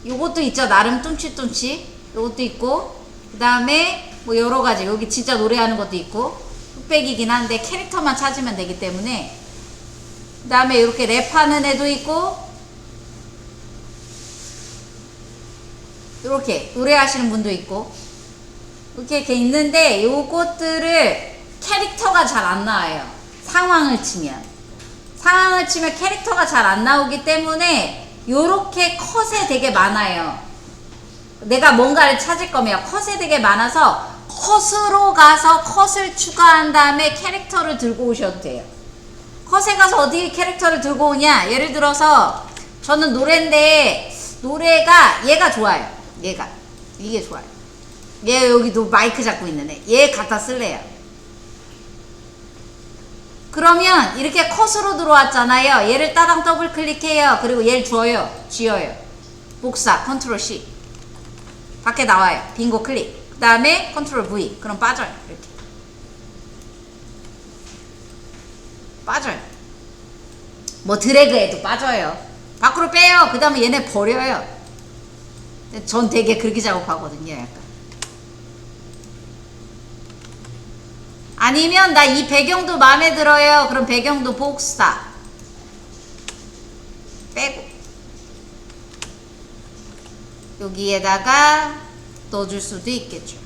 요것도 있죠. 나름 뚱치뚱치. 요것도 있고, 그 다음에 뭐 여러가지, 여기 진짜 노래하는 것도 있고, 흑백이긴 한데 캐릭터만 찾으면 되기 때문에, 그 다음에 이렇게 랩하는 애도 있고, 이렇게 노래하시는 분도 있고, 이렇게 있는데, 요것들을 캐릭터가 잘 안 나와요. 상황을 치면 캐릭터가 잘 안 나오기 때문에, 요렇게 컷에 되게 많아요. 내가 뭔가를 찾을 거면 컷에 되게 많아서 컷으로 가서 컷을 추가한 다음에 캐릭터를 들고 오셔도 돼요. 컷에 가서 어디 캐릭터를 들고 오냐? 예를 들어서 저는 노래인데 노래가 얘가 좋아요. 이게 좋아요. 얘 여기도 마이크 잡고 있는 애. 얘 갖다 쓸래요. 그러면 이렇게 컷으로 들어왔잖아요. 얘를 따당 더블 클릭해요. 그리고 얘를 쥐어요. 복사 컨트롤 C. 밖에 나와요. 빈거 클릭. 그 다음에 컨트롤 V. 그럼 빠져요. 이렇게. 빠져요. 뭐 드래그해도 빠져요. 밖으로 빼요. 그 다음에 얘네 버려요. 전 되게 그렇게 작업하거든요. 약간. 아니면 나 이 배경도 마음에 들어요. 그럼 배경도 복사. 빼고. 여기에다가 넣어줄 수도 있겠죠.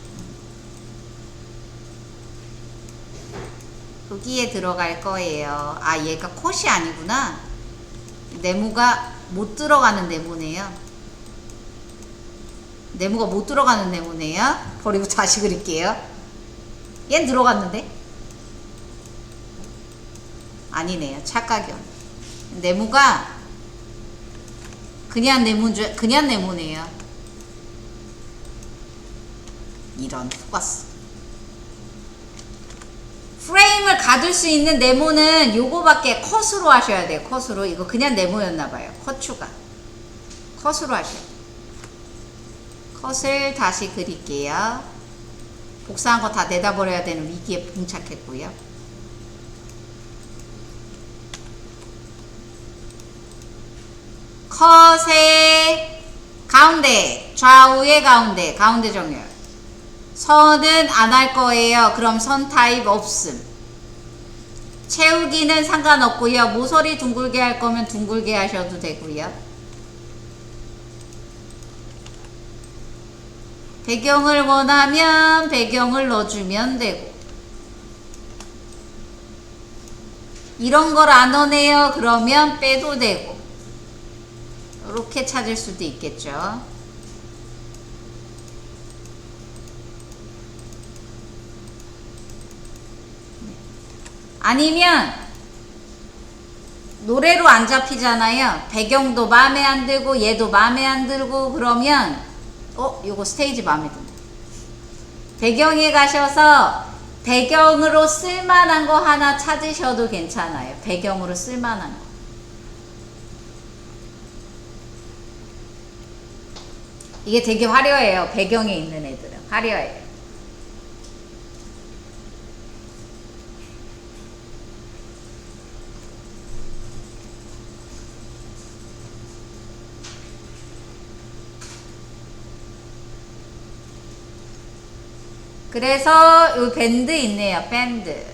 여기에 들어갈 거예요. 아, 얘가 컷이 아니구나. 네모가 못 들어가는 네모네요. 네모가 못 들어가는 네모네요. 버리고 다시 그릴게요. 얜 들어갔는데? 아니네요. 착각이요. 네모가 그냥 네모네요. 이런 속았어. 프레임을 가둘 수 있는 네모는 요거밖에 컷으로 하셔야 돼요. 컷으로. 이거 그냥 네모였나봐요. 컷 추가. 컷으로 하셔야 돼요. 컷을 다시 그릴게요. 복사한 거 다 내다 버려야 되는 위기에 봉착했고요. 컷의 가운데, 좌우의 가운데 정렬. 선은 안 할 거예요. 그럼 선 타입 없음. 채우기는 상관없고요. 모서리 둥글게 할 거면 둥글게 하셔도 되고요. 배경을 원하면 배경을 넣어주면 되고, 이런 걸 안 원해요. 그러면 빼도 되고, 이렇게 찾을 수도 있겠죠. 아니면 노래로 안 잡히잖아요. 배경도 마음에 안 들고 얘도 마음에 안 들고 그러면 요거 스테이지 마음에 든다. 배경에 가셔서 배경으로 쓸만한 거 하나 찾으셔도 괜찮아요. 배경으로 쓸만한 거. 이게 되게 화려해요. 배경에 있는 애들은 화려해요. 그래서 요 밴드 있네요. 밴드.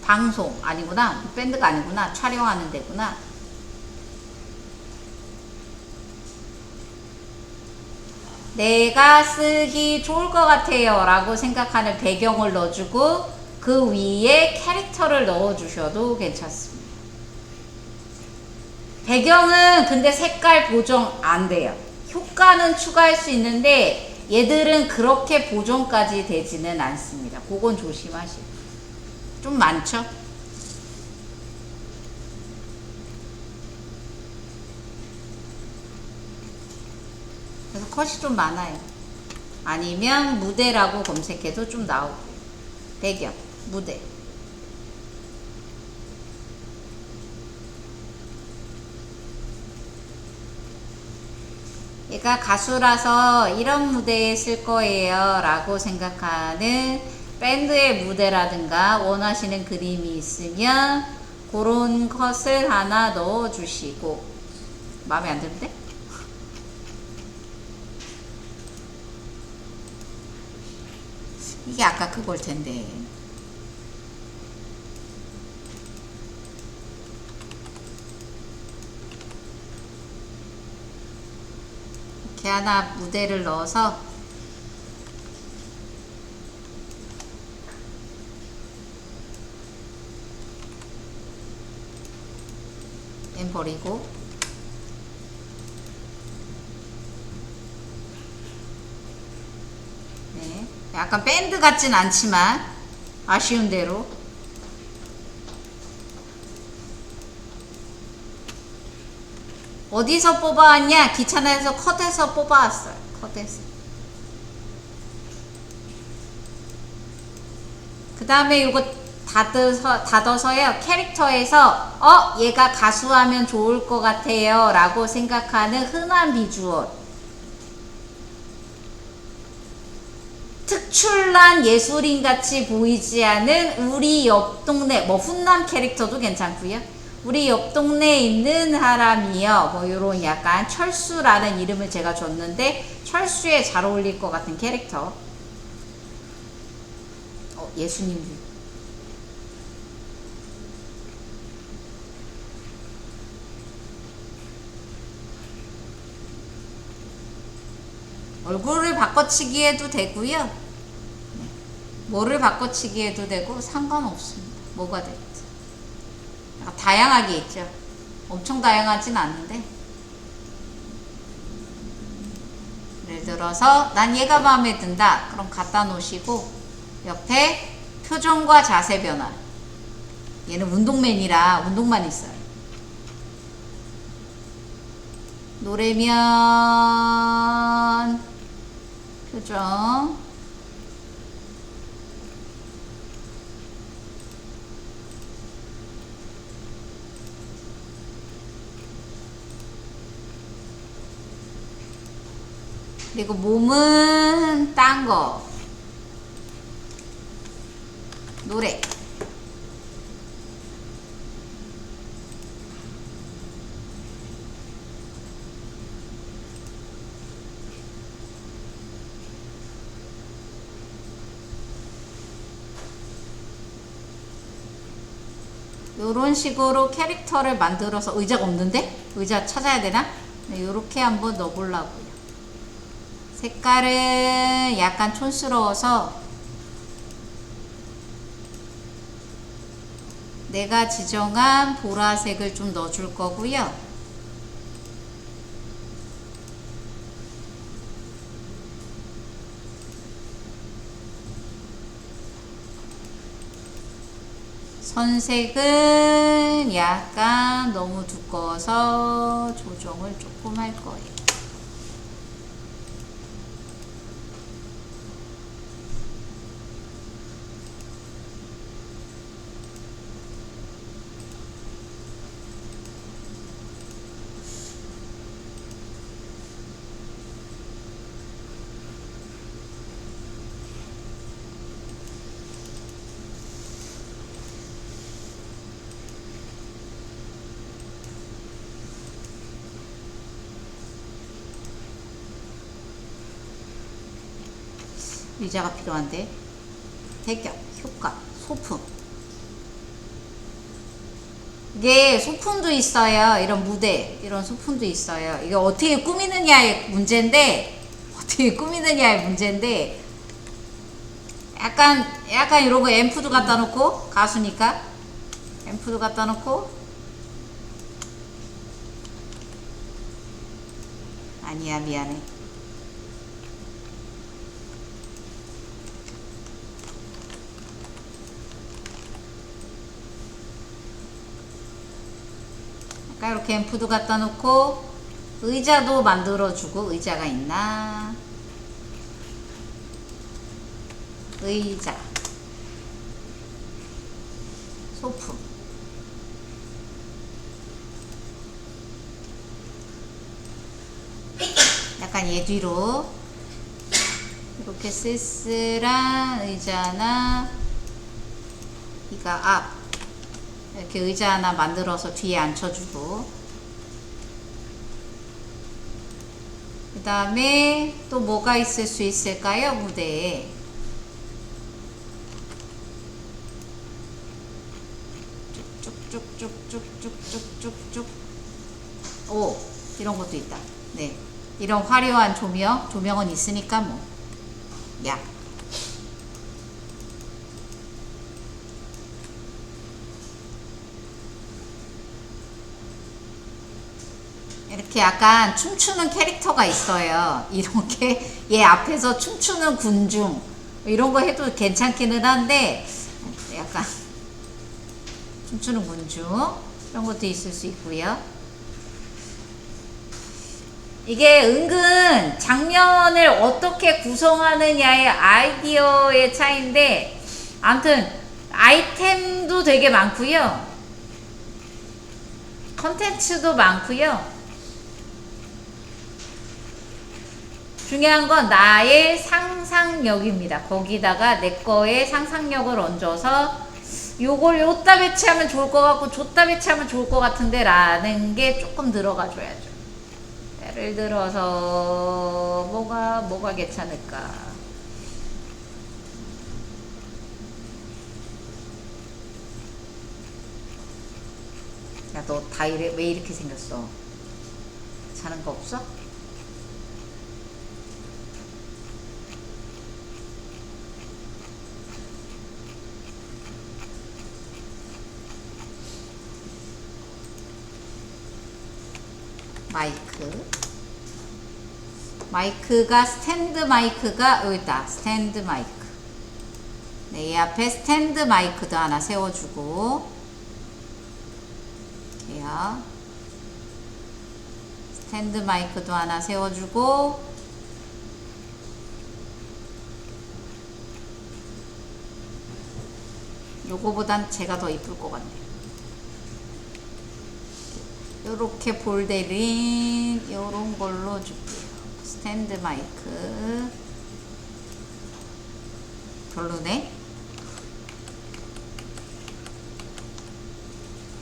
방송 아니구나. 밴드가 아니구나. 촬영하는 데구나. 내가 쓰기 좋을 것 같아요 라고 생각하는 배경을 넣어주고 그 위에 캐릭터를 넣어주셔도 괜찮습니다. 배경은 근데 색깔 보정 안 돼요. 효과는 추가할 수 있는데 얘들은 그렇게 보정까지 되지는 않습니다. 그건 조심하시고. 좀 많죠? 그래서 컷이 좀 많아요. 아니면 무대라고 검색해도 좀 나오고요. 배경, 무대. 얘가 가수라서 이런 무대에 쓸 거예요 라고 생각하는 밴드의 무대라든가 원하시는 그림이 있으면 그런 컷을 하나 넣어 주시고. 마음에 안 드는데? 이게 아까 그걸 텐데. 이렇게 하나 무대를 넣어서 엠 버리고 네, 약간 밴드 같진 않지만 아쉬운 대로 어디서 뽑아왔냐? 귀찮아서 컷에서 뽑아왔어요. 컷에서. 그 다음에 이거 닫아서요. 캐릭터에서 얘가 가수하면 좋을 것 같아요 라고 생각하는 흔한 비주얼, 특출난 예술인 같이 보이지 않은 우리 옆 동네, 뭐 훈남 캐릭터도 괜찮고요. 우리 옆 동네에 있는 사람이요. 뭐 요런 약간 철수라는 이름을 제가 줬는데 철수에 잘 어울릴 것 같은 캐릭터. 예수님. 얼굴을 바꿔치기 해도 되고요. 네. 뭐를 바꿔치기 해도 되고 상관없습니다. 뭐가 될지. 다양하게 있죠. 엄청 다양하진 않은데. 예를 들어서 난 얘가 마음에 든다. 그럼 갖다 놓으시고 옆에 표정과 자세 변화. 얘는 운동맨이라 운동만 있어요. 노래면 표정, 그리고 몸은 딴 거, 노래. 요런 식으로 캐릭터를 만들어서, 의자가 없는데? 의자 찾아야 되나? 네, 요렇게 한번 넣어보려고요. 색깔은 약간 촌스러워서 내가 지정한 보라색을 좀 넣어줄 거고요. 선색은 약간 너무 두꺼워서 조정을 조금 할 거예요. 의자가 필요한데 태격, 효과, 소품. 이게 소품도 있어요. 이런 무대, 이런 소품도 있어요. 이게 어떻게 꾸미느냐의 문제인데, 약간 이런 거 앰프도 갖다 놓고, 가수니까 앰프도 갖다 놓고. 아니야, 미안해. 이렇게 앰프도 갖다 놓고, 의자도 만들어주고. 의자가 있나? 의자, 소품. 약간 얘 뒤로 이렇게 쓸쓸한 의자나, 이가 앞, 이렇게 의자 하나 만들어서 뒤에 앉혀주고, 그 다음에 또 뭐가 있을 수 있을까요? 무대에 쭉쭉쭉쭉쭉쭉쭉쭉. 오, 이런 것도 있다. 네, 이런 화려한 조명은 있으니까 뭐. 야, 이렇게 약간 춤추는 캐릭터가 있어요. 이렇게 얘 앞에서 춤추는 군중 이런 거 해도 괜찮기는 한데, 약간 춤추는 군중 이런 것도 있을 수 있고요. 이게 은근 장면을 어떻게 구성하느냐의 아이디어의 차이인데, 아무튼 아이템도 되게 많고요, 컨텐츠도 많고요. 중요한 건 나의 상상력입니다. 거기다가 내 거의 상상력을 얹어서 요걸 요따 배치하면 좋을 것 같고 저따 배치하면 좋을 것 같은데 라는 게 조금 들어가 줘야죠. 예를 들어서 뭐가 괜찮을까? 야, 너 다 왜 이렇게 생겼어? 자는 거 없어? 마이크가 스탠드 마이크가 여기 있다. 스탠드 마이크. 네, 이 앞에 스탠드 마이크도 하나 세워주고, 이렇게요. 스탠드 마이크도 하나 세워주고, 요거보단 제가 더 이쁠 것 같네. 요렇게 볼데린 요런 걸로 줄게요. 스탠드 마이크 별로네.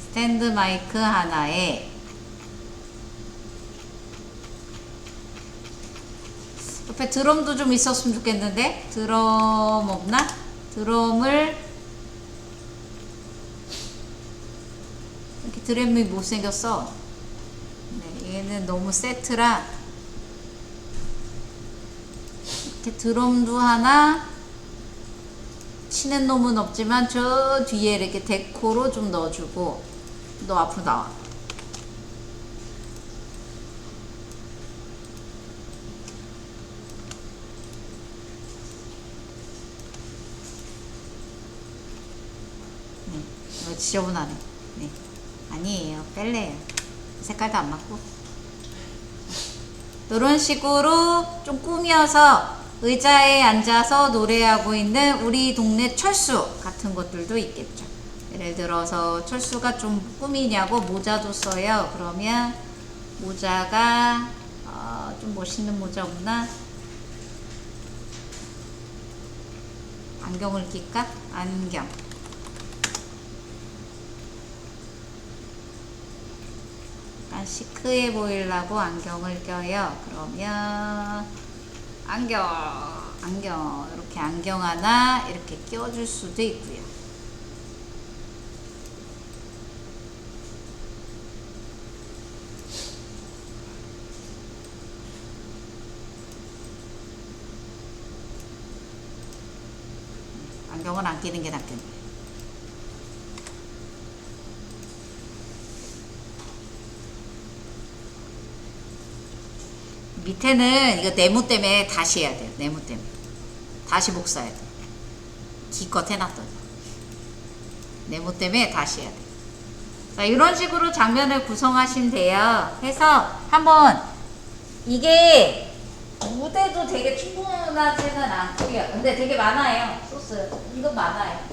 스탠드 마이크 하나에 옆에 드럼도 좀 있었으면 좋겠는데, 드럼 없나? 드럼을 이렇게 드럼이 못생겼어. 네, 얘는 너무 세트라 이렇게 드럼도 하나, 치는 놈은 없지만 저 뒤에 이렇게 데코로 좀 넣어주고. 너 앞으로 나와. 이거 지저분하네. 네. 아니에요. 뺄래요. 색깔도 안 맞고. 이런 식으로 좀 꾸며서 의자에 앉아서 노래하고 있는 우리 동네 철수 같은 것들도 있겠죠. 예를 들어서 철수가 좀 꾸미냐고 모자 줬어요. 그러면 모자가 좀 멋있는 모자 없나? 안경을 낄까? 안경. 약간 시크해 보이려고 안경을 껴요. 그러면 안경 이렇게 안경 하나 이렇게 껴줄 수도 있고요. 안경은 안 끼는 게 낫겠네. 밑에는 이거 네모 때문에 다시 해야 돼요. 네모 때문에 다시 복사해야 돼. 기껏 해놨더니 네모 때문에 다시 해야 돼. 자, 이런 식으로 장면을 구성하시면 돼요. 해서 한번 이게 무대도 되게 충분하지는 않고요. 근데 되게 많아요. 소스 은근 많아요.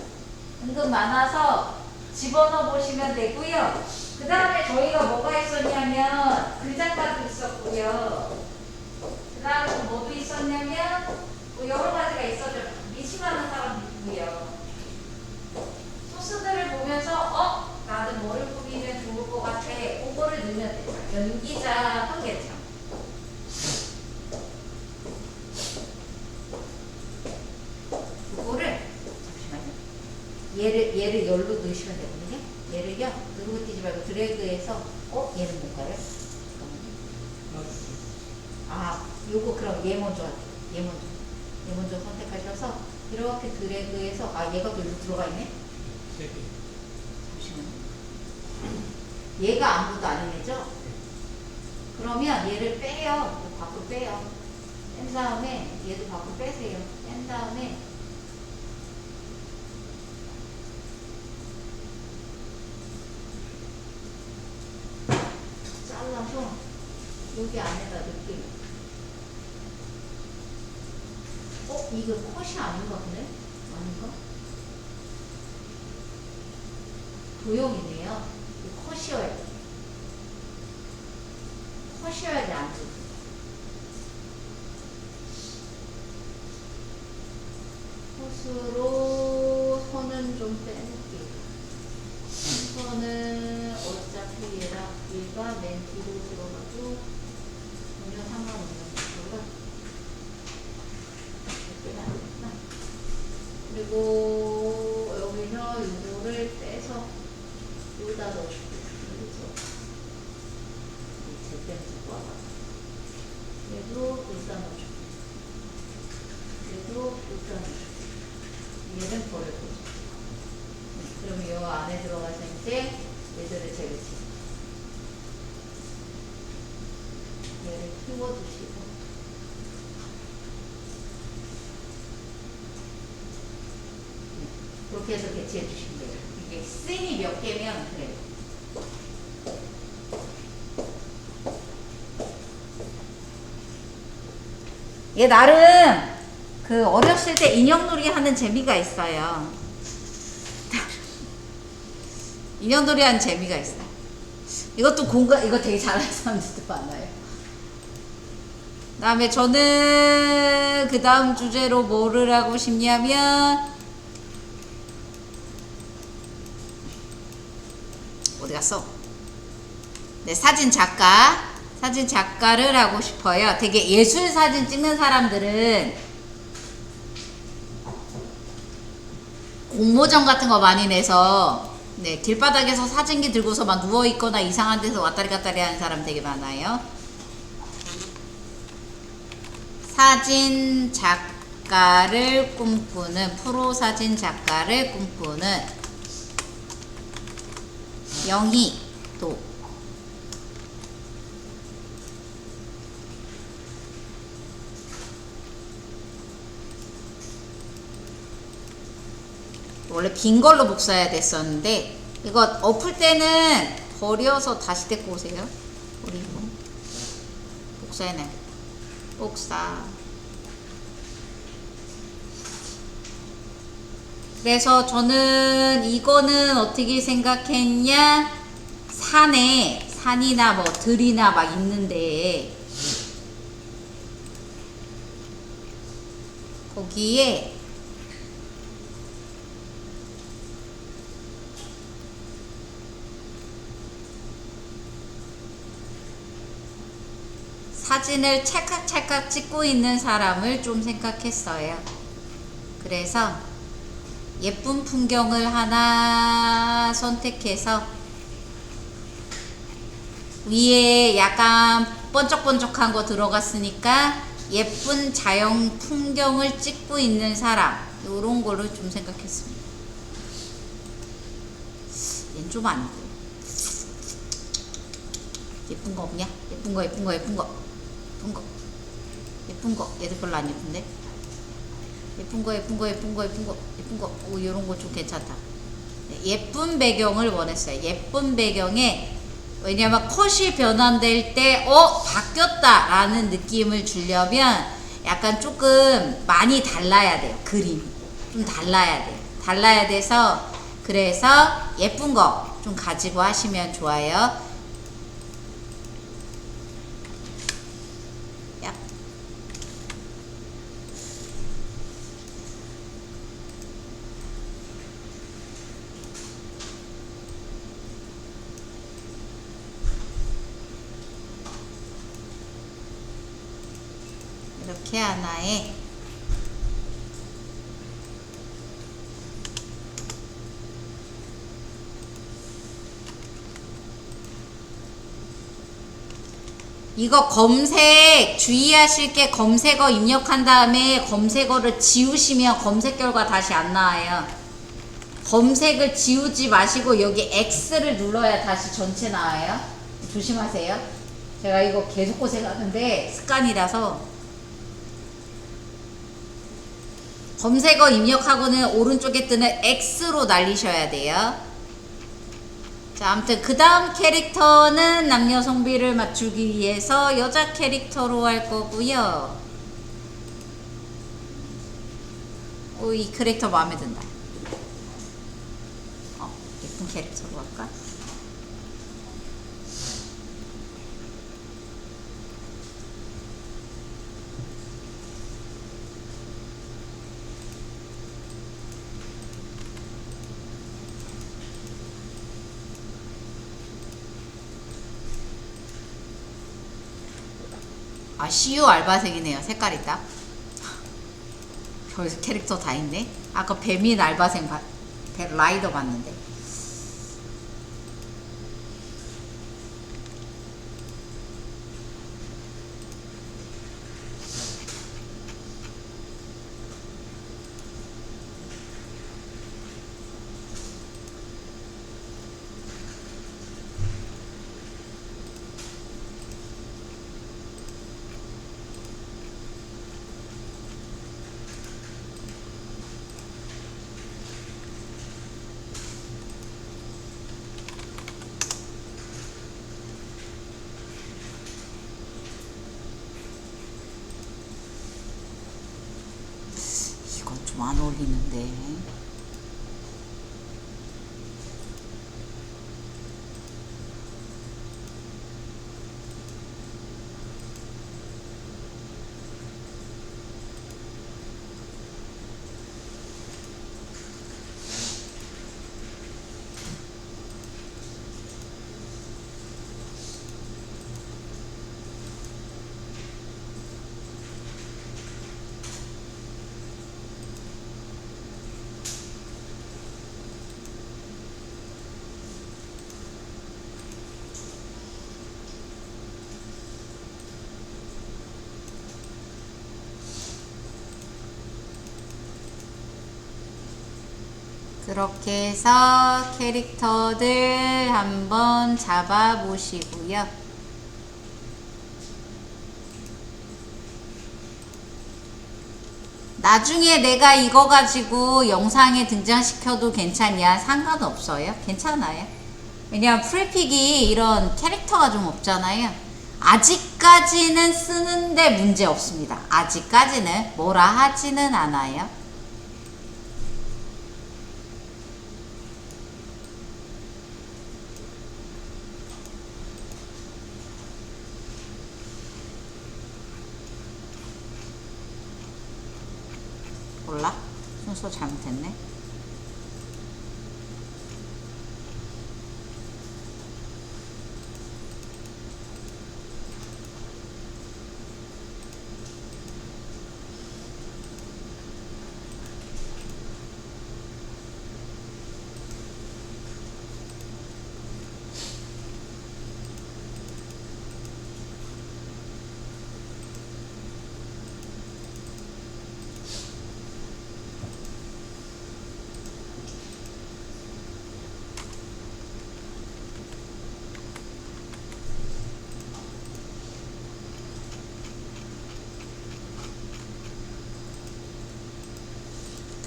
은근 많아서 집어넣어 보시면 되고요. 그 다음에 저희가 뭐가 있었냐면 글자가도 있었고요. 그 다음에 또 뭐도 있었냐면 뭐 여러 가지가 있었죠. 미심하는 사람도 있고요. 소스들을 보면서 나는 뭐를 꾸미면 좋을 것 같아. 그거를 넣으면 되죠. 연기자 하겠죠. 그거를 잠시만요. 얘를 열로 넣으시면 되거든요. 얘를요 누르고 뛰지 말고 드래그해서 얘는 뭔가요? 요거 그럼 얘 먼저 할게요. 얘 먼저 선택하셔서 이렇게 드래그해서 얘가 또 여기 들어가 있네. 잠시만요. 얘가 아무것도 아닌 애죠? 그러면 얘를 빼요. 밖으로 빼요. 뺀 다음에 얘도 밖으로 빼세요. 뺀 다음에 잘라서 여기 안에다 넣을게요. 이거 컷이 아닌가 보네? 아닌가? 도형이네요. 이거 컷이어야 돼. 컷이어야지 안 돼. 컷으로 선은 좀 빼놓을게요. 선은 어차피 얘가 맨 뒤로 들어가도 전혀 상관없는 거고요. 그리고 여기서 요거를 빼서 여기다 넣어줄게요. 여기서 제대로 듣고 와봐. 얘도 여기다 넣어줄게요. 얘도 여기다 넣어줄게요. 얘는 버릴 거죠. 그럼 요 안에 들어가서 이제 얘들을 제거치. 얘를 키워주시고. 그렇게 해서 배치해 주시면 돼요. 이게 씬이 몇 개면 그래요. 얘 나름 그 어렸을 때 인형놀이 하는 재미가 있어요. 인형놀이 하는 재미가 있어요. 이것도 이거 되게 잘하는 사람들도 많아요. 그 다음에 저는 그 다음 주제로 뭐를 하고 싶냐면 어디 갔어? 네, 사진 작가를 하고 싶어요. 되게 예술 사진 찍는 사람들은 공모전 같은 거 많이 내서 길바닥에서 사진기 들고서 막 누워있거나 이상한 데서 왔다리 갔다리 하는 사람 되게 많아요. 사진 작가를 꿈꾸는, 프로 사진 작가를 꿈꾸는 영희도 원래 빈 걸로 복사해야 됐었는데 이거 엎을 때는 버려서 다시 데리고 오세요. 버리고 복사해내. 복사. 그래서 저는 이거는 어떻게 생각했냐, 산이나 뭐 들이나 막 있는데 거기에 사진을 찰칵찰칵 찍고 있는 사람을 좀 생각했어요. 그래서 예쁜 풍경을 하나 선택해서 위에 약간 번쩍번쩍한 거 들어갔으니까 예쁜 자연 풍경을 찍고 있는 사람, 요런 거를 좀 생각했습니다. 얘는 좀 아니고. 예쁜 거 없냐? 예쁜 거. 얘들 별로 안 예쁜데? 예쁜 거. 오, 요런 거 좀 괜찮다. 예쁜 배경을 원했어요. 예쁜 배경에, 왜냐면 컷이 변환될 때 바뀌었다 라는 느낌을 주려면 약간 조금 많이 달라야 돼요. 그림이 좀 달라야 돼요. 달라야 돼서, 그래서 예쁜 거 좀 가지고 하시면 좋아요. 이렇게 하나에 이거 검색 주의하실 게, 검색어 입력한 다음에 검색어를 지우시면 검색 결과 다시 안 나와요. 검색을 지우지 마시고 여기 X를 눌러야 다시 전체 나와요. 조심하세요. 제가 이거 계속 고생하는데 습관이라서. 검색어 입력하고는 오른쪽에 뜨는 X로 날리셔야 돼요. 자, 아무튼 그 다음 캐릭터는 남녀 성비를 맞추기 위해서 여자 캐릭터로 할 거고요. 오, 이 캐릭터 마음에 든다. 예쁜 캐릭터로 할까? CU 알바생이네요. 색깔이 딱. 별 캐릭터 다 있네. 아까 배민 알바생 라이더 봤는데. 좀 안 어울리는데. 그렇게 해서 캐릭터들 한번 잡아 보시고요. 나중에 내가 이거 가지고 영상에 등장시켜도 괜찮냐? 상관없어요. 괜찮아요. 왜냐면 프리픽이 이런 캐릭터가 좀 없잖아요. 아직까지는 쓰는데 문제 없습니다. 아직까지는 뭐라 하지는 않아요. 몰라? 순서 잘못했네.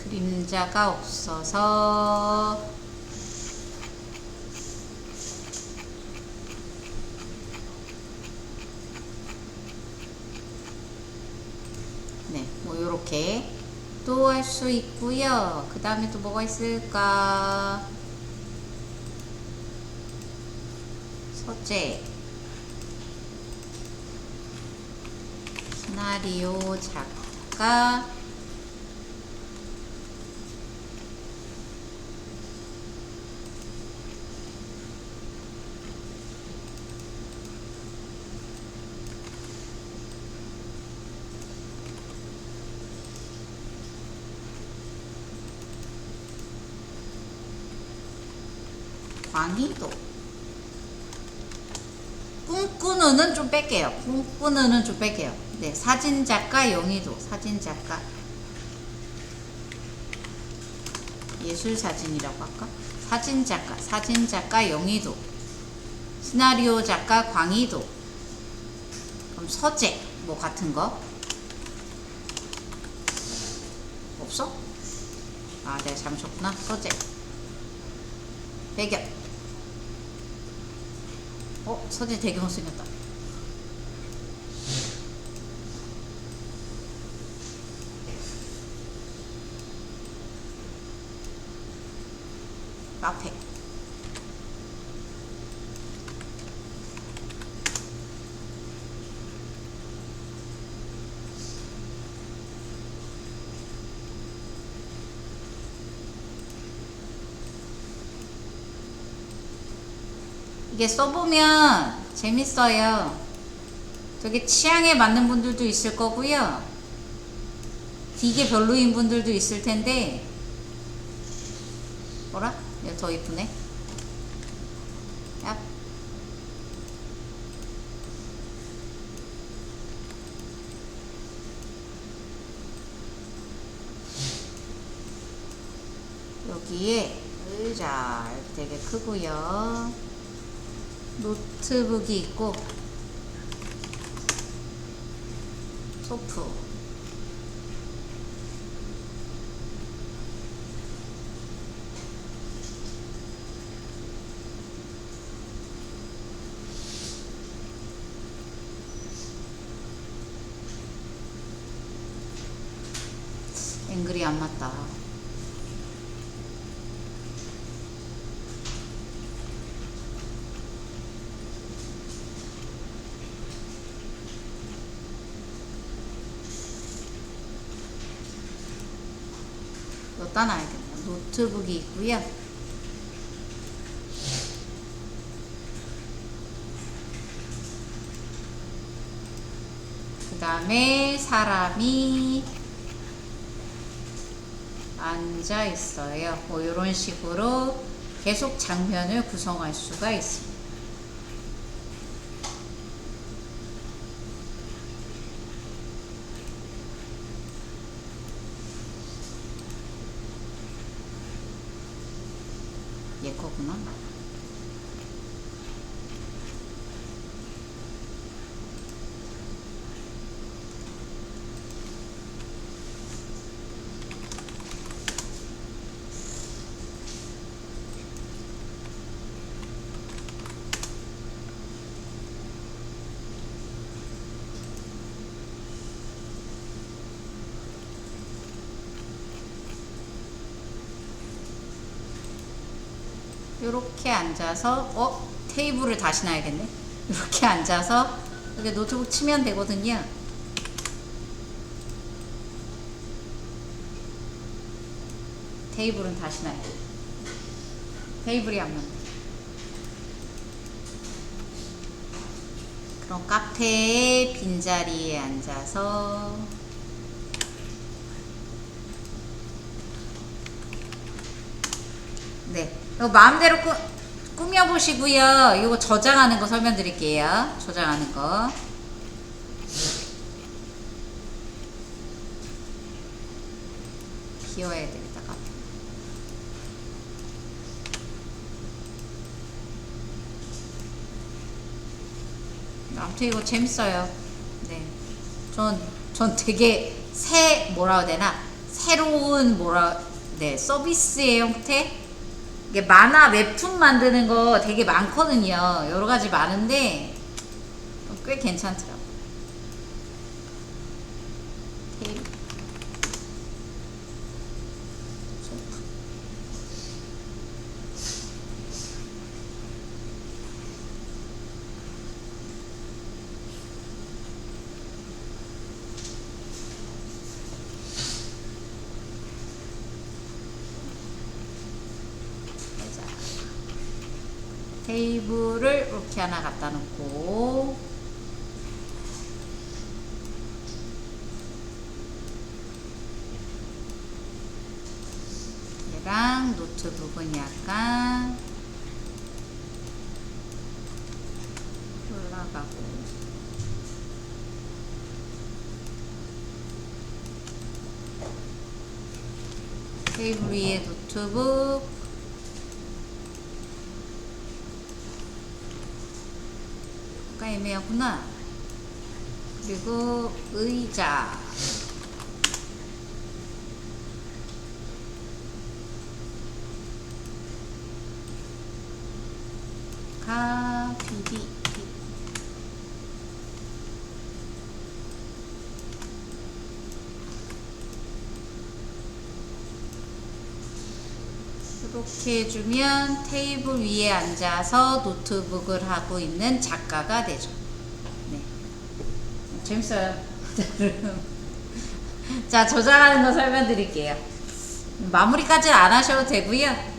그림자가 없어서 네, 뭐 요렇게 또 할 수 있고요. 그 다음에 또 뭐가 있을까? 서재, 시나리오 작가, 광희도. 꿈꾸는은 좀 뺄게요. 꿈꾸는은 좀 뺄게요. 네, 사진작가 영희도. 사진작가. 예술사진이라고 할까? 사진작가 영희도. 시나리오 작가 광희도. 그럼 서재 뭐 같은 거 없어? 아, 내가 잘못 쳤구나. 서재. 배경. 서재 대경 생겼다. 카페. 이게 써보면 재밌어요. 되게 취향에 맞는 분들도 있을 거고요. 되게 별로인 분들도 있을 텐데. 뭐라? 얘 더 이쁘네. 야. 여기에 의자 되게 크고요. 노트북이 있고 소프. 앵글이 안 맞다. 따놔야겠다. 노트북이 있고요. 그 다음에 사람이 앉아 있어요. 뭐 이런 식으로 계속 장면을 구성할 수가 있습니다. 얘 거구나. 요렇게 앉아서 테이블을 다시 놔야겠네. 이렇게 앉아서 여기 노트북 치면 되거든요. 테이블은 다시 놔야 돼. 테이블이 안 맞네. 그럼 카페의 빈자리에 앉아서 네, 이거 마음대로 꾸며보시고요. 이거 저장하는 거 설명드릴게요. 저장하는 거. 비워야 되겠다. 아무튼 이거 재밌어요. 네, 전 되게 뭐라 해야 되나, 새로운 서비스의 형태. 이게 만화 웹툰 만드는 거 되게 많거든요. 여러 가지 많은데 꽤 괜찮더라고. 테이블. 테이블을 이렇게 하나 갖다 놓고 얘랑 노트북은 약간 올라가고 테이블 위에 노트북 애매하구나. 그리고 의자 비비 이렇게 해주면 테이블 위에 앉아서 노트북을 하고 있는 작가가 되죠. 네, 재밌어요. 자, 저장하는 거 설명드릴게요. 마무리까지 안 하셔도 되고요.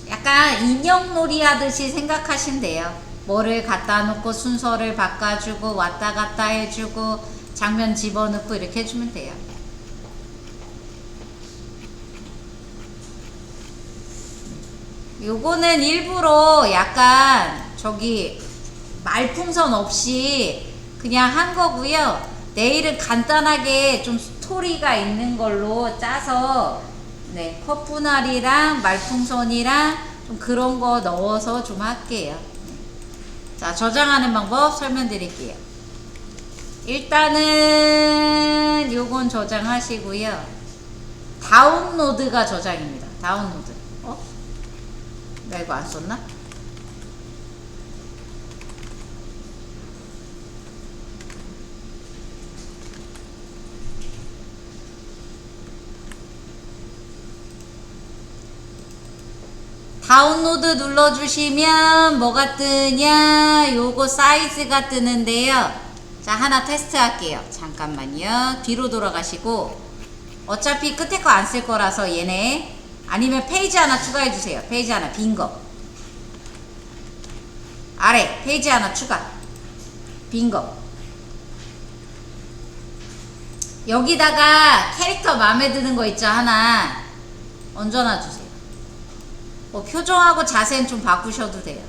약간 인형놀이 하듯이 생각하시면 돼요. 뭐를 갖다 놓고 순서를 바꿔주고 왔다 갔다 해주고 장면 집어넣고 이렇게 해주면 돼요. 요거는 일부러 약간 말풍선 없이 그냥 한 거고요. 내일은 간단하게 좀 스토리가 있는 걸로 짜서 네, 커프날이랑 말풍선이랑 좀 그런 거 넣어서 좀 할게요. 자, 저장하는 방법 설명드릴게요. 일단은 요건 저장하시고요. 다운로드가 저장입니다. 다운로드. 나 이거 안 썼나? 다운로드 눌러주시면 뭐가 뜨냐, 요거 사이즈가 뜨는데요. 자, 하나 테스트 할게요. 잠깐만요. 뒤로 돌아가시고, 어차피 끝에 거 안 쓸 거라서 얘네, 아니면 페이지 하나 추가해 주세요. 페이지 하나 빈 거. 아래 페이지 하나 추가. 빈 거. 여기다가 캐릭터 마음에 드는 거 있죠, 하나 얹어놔 주세요. 표정하고 자세는 좀 바꾸셔도 돼요.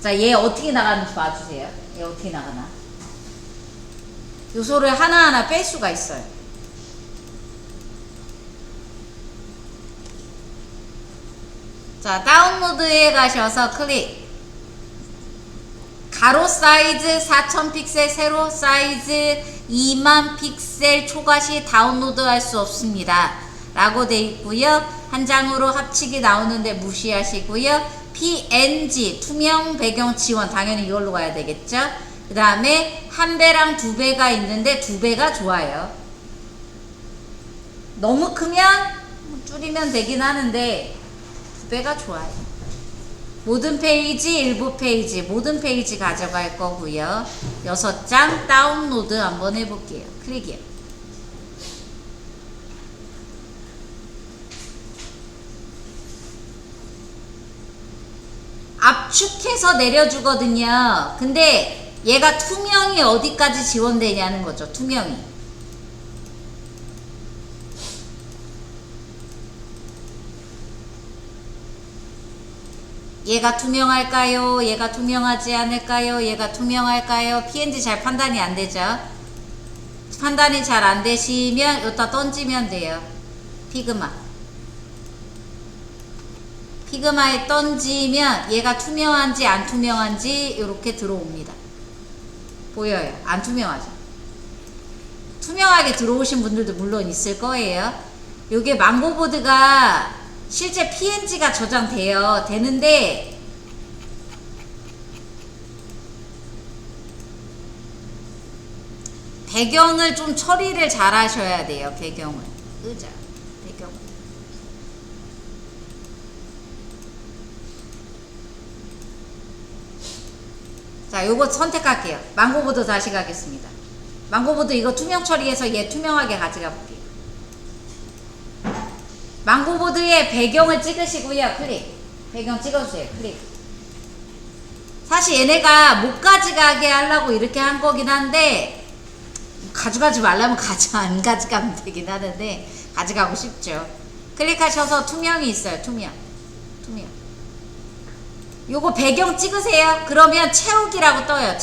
자, 얘 어떻게 나가는지 봐주세요. 얘 어떻게 나가나. 요소를 하나하나 뺄 수가 있어요. 자, 다운로드에 가셔서 클릭. 가로 사이즈 4000 픽셀, 세로 사이즈 2만 픽셀 초과 시 다운로드 할 수 없습니다 라고 돼 있고요. 한 장으로 합치기 나오는데 무시하시고요. PNG 투명 배경 지원, 당연히 이걸로 가야 되겠죠. 그 다음에 한 배랑 두 배가 있는데 두 배가 좋아요. 너무 크면 줄이면 되긴 하는데 두 배가 좋아요. 모든 페이지, 일부 페이지, 모든 페이지 가져갈 거고요. 6장 다운로드 한번 해볼게요. 클릭이요. 압축해서 내려주거든요. 근데 얘가 투명이 어디까지 지원되냐는 거죠. 투명이. 얘가 투명할까요? 얘가 투명하지 않을까요? 얘가 투명할까요? PNG 잘 판단이 안 되죠. 판단이 잘 안 되시면 여기다 던지면 돼요. 피그마에 던지면 얘가 투명한지 안 투명한지 이렇게 들어옵니다. 보여요? 안 투명하죠? 투명하게 들어오신 분들도 물론 있을 거예요. 요게 망고보드가 실제 PNG가 되는데 배경을 좀 처리를 잘 하셔야 돼요. 배경을. 배경. 자, 요거 선택할게요. 망고보드 다시 가겠습니다. 망고보드 이거 투명 처리해서 얘 투명하게 가져가 볼게요. 망고보드에 배경을 찍으시고요. 클릭. 배경 찍어주세요. 클릭. 사실 얘네가 못 가져가게 하려고 이렇게 한 거긴 한데 가져가지 말라면 안 가져가면 되긴 하는데 가져가고 싶죠. 클릭하셔서 투명이 있어요. 투명. 요거 배경 찍으세요. 그러면 채우기라고 떠요.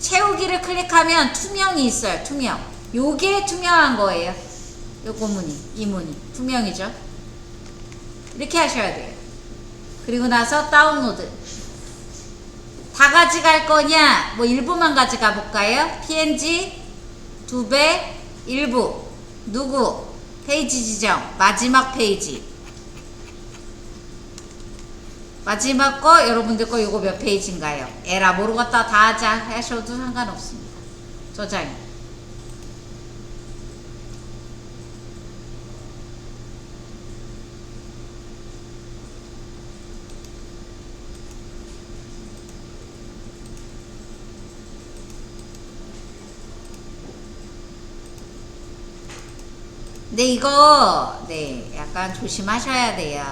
채우기를 클릭하면 투명이 있어요. 투명. 요게 투명한 거예요. 요거 이 무늬 투명이죠. 이렇게 하셔야 돼요. 그리고 나서 다운로드. 다 가져갈 거냐? 뭐 일부만 가져가 볼까요? PNG 2배 일부 누구? 페이지 지정 마지막 페이지. 마지막 거 여러분들 거 요거 몇 페이지인가요? 에라 모르겠다 다 하자 하셔도 상관없습니다. 저장. 근데 이거 약간 조심하셔야 돼요.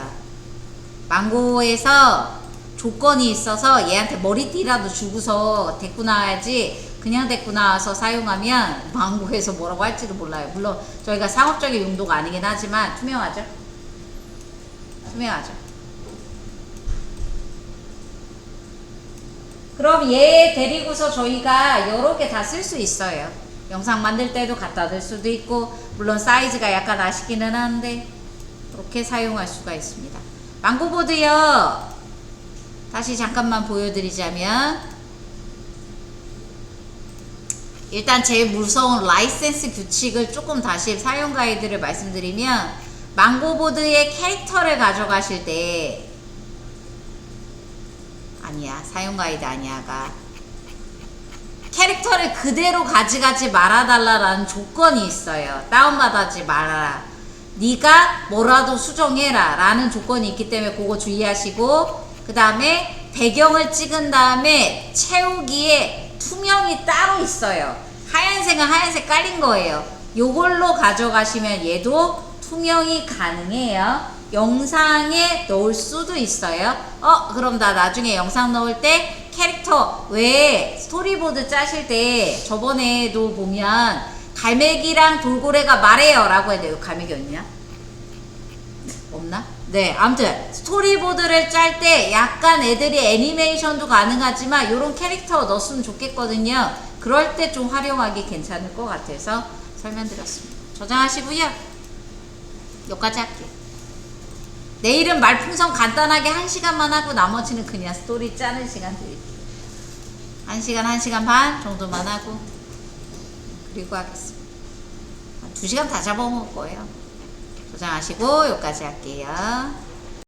망고에서 조건이 있어서 얘한테 머리띠라도 주고서 데리고 나와야지 그냥 데리고 나와서 사용하면 망고에서 뭐라고 할지도 몰라요. 물론 저희가 상업적인 용도가 아니긴 하지만 투명하죠. 그럼 얘 데리고서 저희가 여러 개 다 쓸 수 있어요. 영상 만들 때도 갖다 댈 수도 있고 물론 사이즈가 약간 아쉽기는 한데 그렇게 사용할 수가 있습니다. 망고보드요. 다시 잠깐만 보여드리자면 일단 제일 무서운 라이센스 규칙을 조금 다시 사용 가이드를 말씀드리면 망고보드의 캐릭터를 가져가실 때 사용 가이드 아니야가 캐릭터를 그대로 가져가지 말아달라라는 조건이 있어요. 다운받아지 말아라. 네가 뭐라도 수정해라 라는 조건이 있기 때문에 그거 주의하시고 그 다음에 배경을 찍은 다음에 채우기에 투명이 따로 있어요. 하얀색은 하얀색 깔린 거예요. 요걸로 가져가시면 얘도 투명이 가능해요. 영상에 넣을 수도 있어요. 그럼 나 나중에 영상 넣을 때 캐릭터 왜 스토리보드 짜실 때 저번에도 보면 갈매기랑 돌고래가 말해요 라고 했는데 갈매기 어딨냐? 없나? 네, 아무튼 스토리보드를 짤 때 약간 애들이 애니메이션도 가능하지만 요런 캐릭터 넣었으면 좋겠거든요. 그럴 때 좀 활용하기 괜찮을 것 같아서 설명드렸습니다. 저장하시고요. 여기까지 할게요. 내일은 말풍선 간단하게 1시간만 하고 나머지는 그냥 스토리 짜는 시간 드릴게요. 1시간 반 정도만 하고 그리고 하겠습니다. 2시간 다 잡아먹을 거예요. 저장하시고 여기까지 할게요.